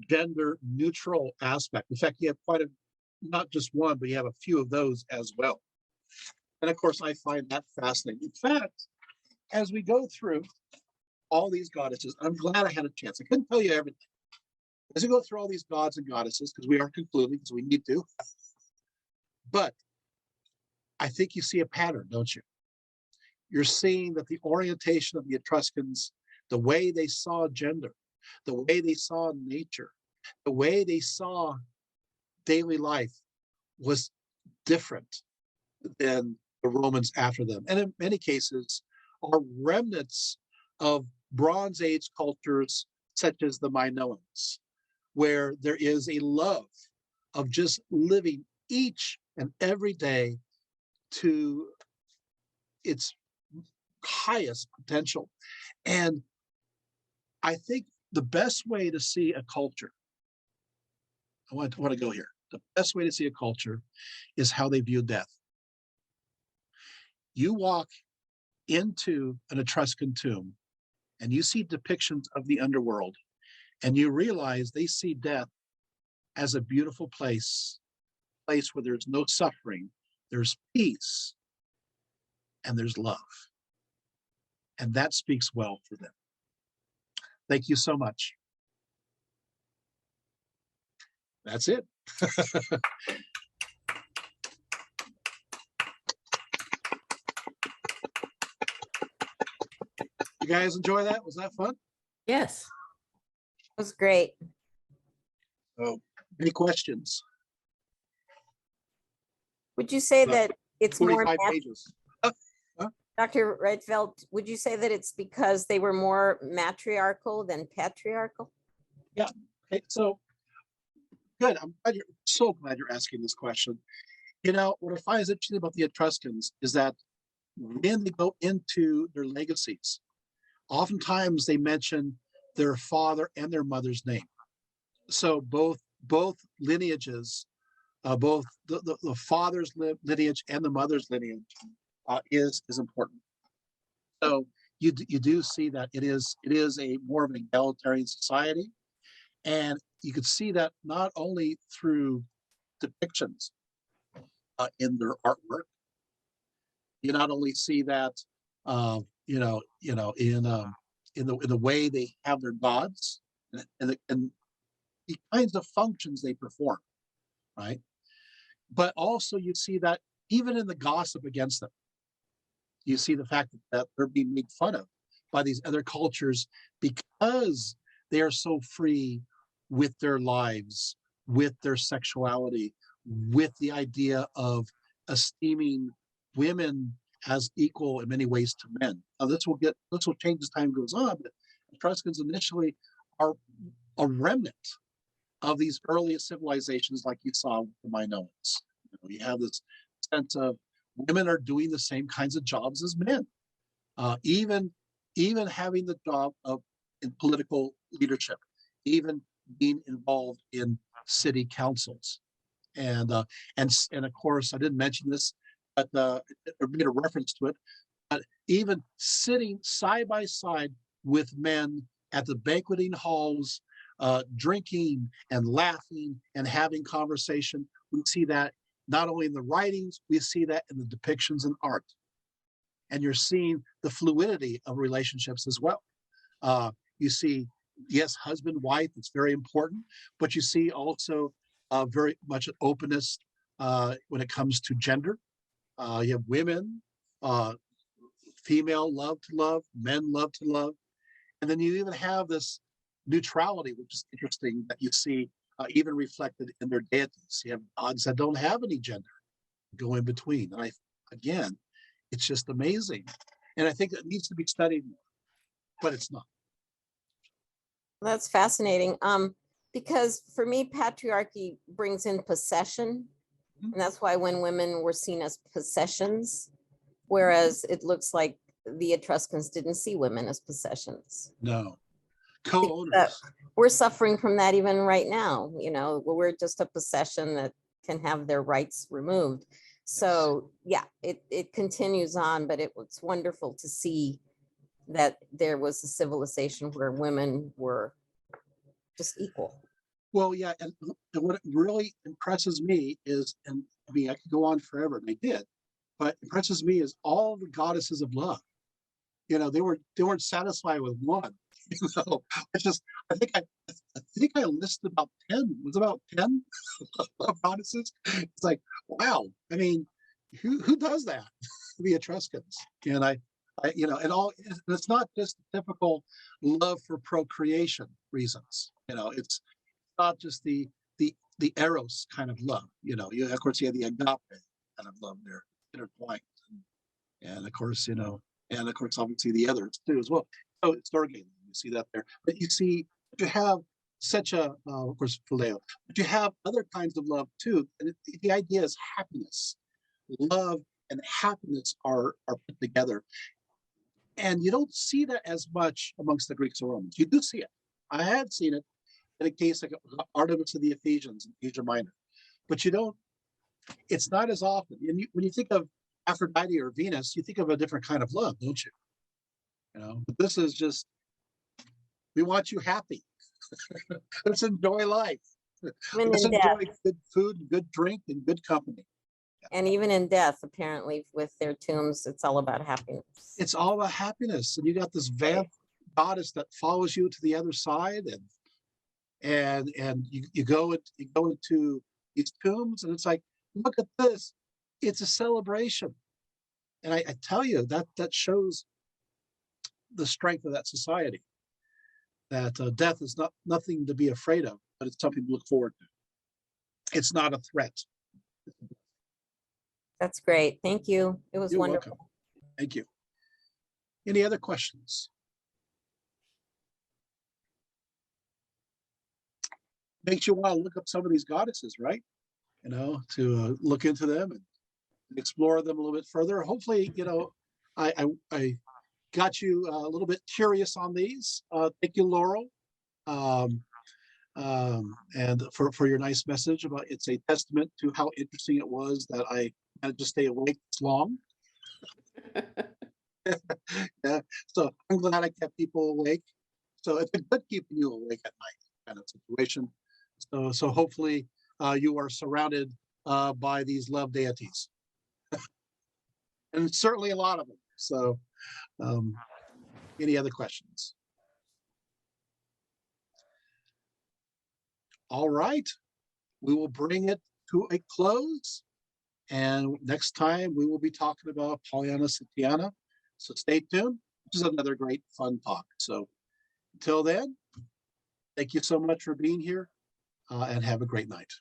gender neutral aspect. In fact, you have not just one, but you have a few of those as well. And of course, I find that fascinating. In fact, as we go through all these goddesses, I'm glad I had a chance. I couldn't tell you everything. As we go through all these gods and goddesses, because we aren't concluding, because we need to, but I think you see a pattern, don't you? You're seeing that the orientation of the Etruscans, the way they saw gender, the way they saw nature, the way they saw daily life was different than the Romans after them. And in many cases, are remnants of Bronze Age cultures such as the Minoans, where there is a love of just living each and every day to its highest potential. And I think the best way to see a culture, I want to go here. The best way to see a culture is how they view death. You walk into an Etruscan tomb and you see depictions of the underworld, and you realize they see death as a beautiful place where there's no suffering, there's peace, and there's love. And that speaks well for them. Thank you so much. That's it. You guys enjoy that? Was that fun? Yes. It was great. Oh, any questions? Would you say that it's more 45 pages. Dr. Reitfeld, would you say that it's because they were more matriarchal than patriarchal? Yeah. Okay, so good. So glad you're asking this question. What I find is interesting about the Etruscans is that when they go into their legacies, oftentimes they mention their father and their mother's name. So both lineages, both the father's lineage and the mother's lineage is important. So you do see that it is a more of an egalitarian society, and you could see that not only through depictions in their artwork. You not only see that in the way they have their gods and the kinds of functions they perform, right? But also you see that even in the gossip against them, you see the fact that they're being made fun of by these other cultures because they are so free with their lives, with their sexuality, with the idea of esteeming women as equal in many ways to men. Now this will change as time goes on, but Etruscans initially are a remnant of these earliest civilizations like you saw with the Minoans. You have this sense of women are doing the same kinds of jobs as men, even having the job of in political leadership, even being involved in city councils, and of course I didn't mention this, but I made a reference to it. But even sitting side by side with men at the banqueting halls, drinking and laughing and having conversation, we see that not only in the writings, we see that in the depictions in art. And you're seeing the fluidity of relationships as well. You see, yes, husband, wife, it's very important, but you see also very much an openness when it comes to gender. You have women, female love to love, men love to love. And then you even have this neutrality, which is interesting that you see even reflected in their deities. You have gods that don't have any gender go in between. And again, it's just amazing. And I think it needs to be studied more, but it's not. That's fascinating. Because for me, patriarchy brings in possession. And that's why when women were seen as possessions, whereas it looks like the Etruscans didn't see women as possessions. No. Co-owners. We're suffering from that even right now. We're just a possession that can have their rights removed. So yeah, it continues on, but it's wonderful to see that there was a civilization where women were just equal. Well, yeah, and what really impresses me is, and I mean, I could go on forever, and I did, but impresses me is all the goddesses of love. They weren't satisfied with one. I think I listed about 10. It was about 10 love goddesses. It's like, wow. I mean, who does that? The Etruscans. And it's not just typical love for procreation reasons. It's not just the eros kind of love. Of course you have the agape kind of love there intertwined, and of course obviously the others too as well. So it's orgasm. You see that there, but you have such a of course phileo, but you have other kinds of love too. And the idea is happiness, love, and happiness are put together. And you don't see that as much amongst the Greeks or Romans. You do see it. I had seen it in a case like Artemis of the Ephesians in Asia Minor, but it's not as often. And when you think of Aphrodite or Venus, you think of a different kind of love, don't you? But this is just, we want you happy. Let's enjoy life. Let's enjoy good food, good drink, and good company. And even in death, apparently, with their tombs, it's all about happiness. It's all about happiness. And you got this vamp goddess that follows you to the other side, and you go into these tombs, and it's like, look at this. It's a celebration. And I tell you, that shows the strength of that society. That death is nothing to be afraid of, but it's something to look forward to. It's not a threat. That's great. Thank you. It was wonderful. Welcome. Thank you. Any other questions? Makes you want to look up some of these goddesses, right? To look into them and explore them a little bit further. Hopefully, I got you a little bit curious on these. Thank you, Laurel, and for your nice message about it's a testament to how interesting it was that I managed to stay awake this long. Yeah, so I'm glad I kept people awake. So it's a good keeping you awake at night kind of situation. So hopefully you are surrounded by these love deities, and certainly a lot of them. So, any other questions? All right, we will bring it to a close. And next time we will be talking about Pollyanna Satiana. So stay tuned. This is another great fun talk. So until then, thank you so much for being here. and have a great night.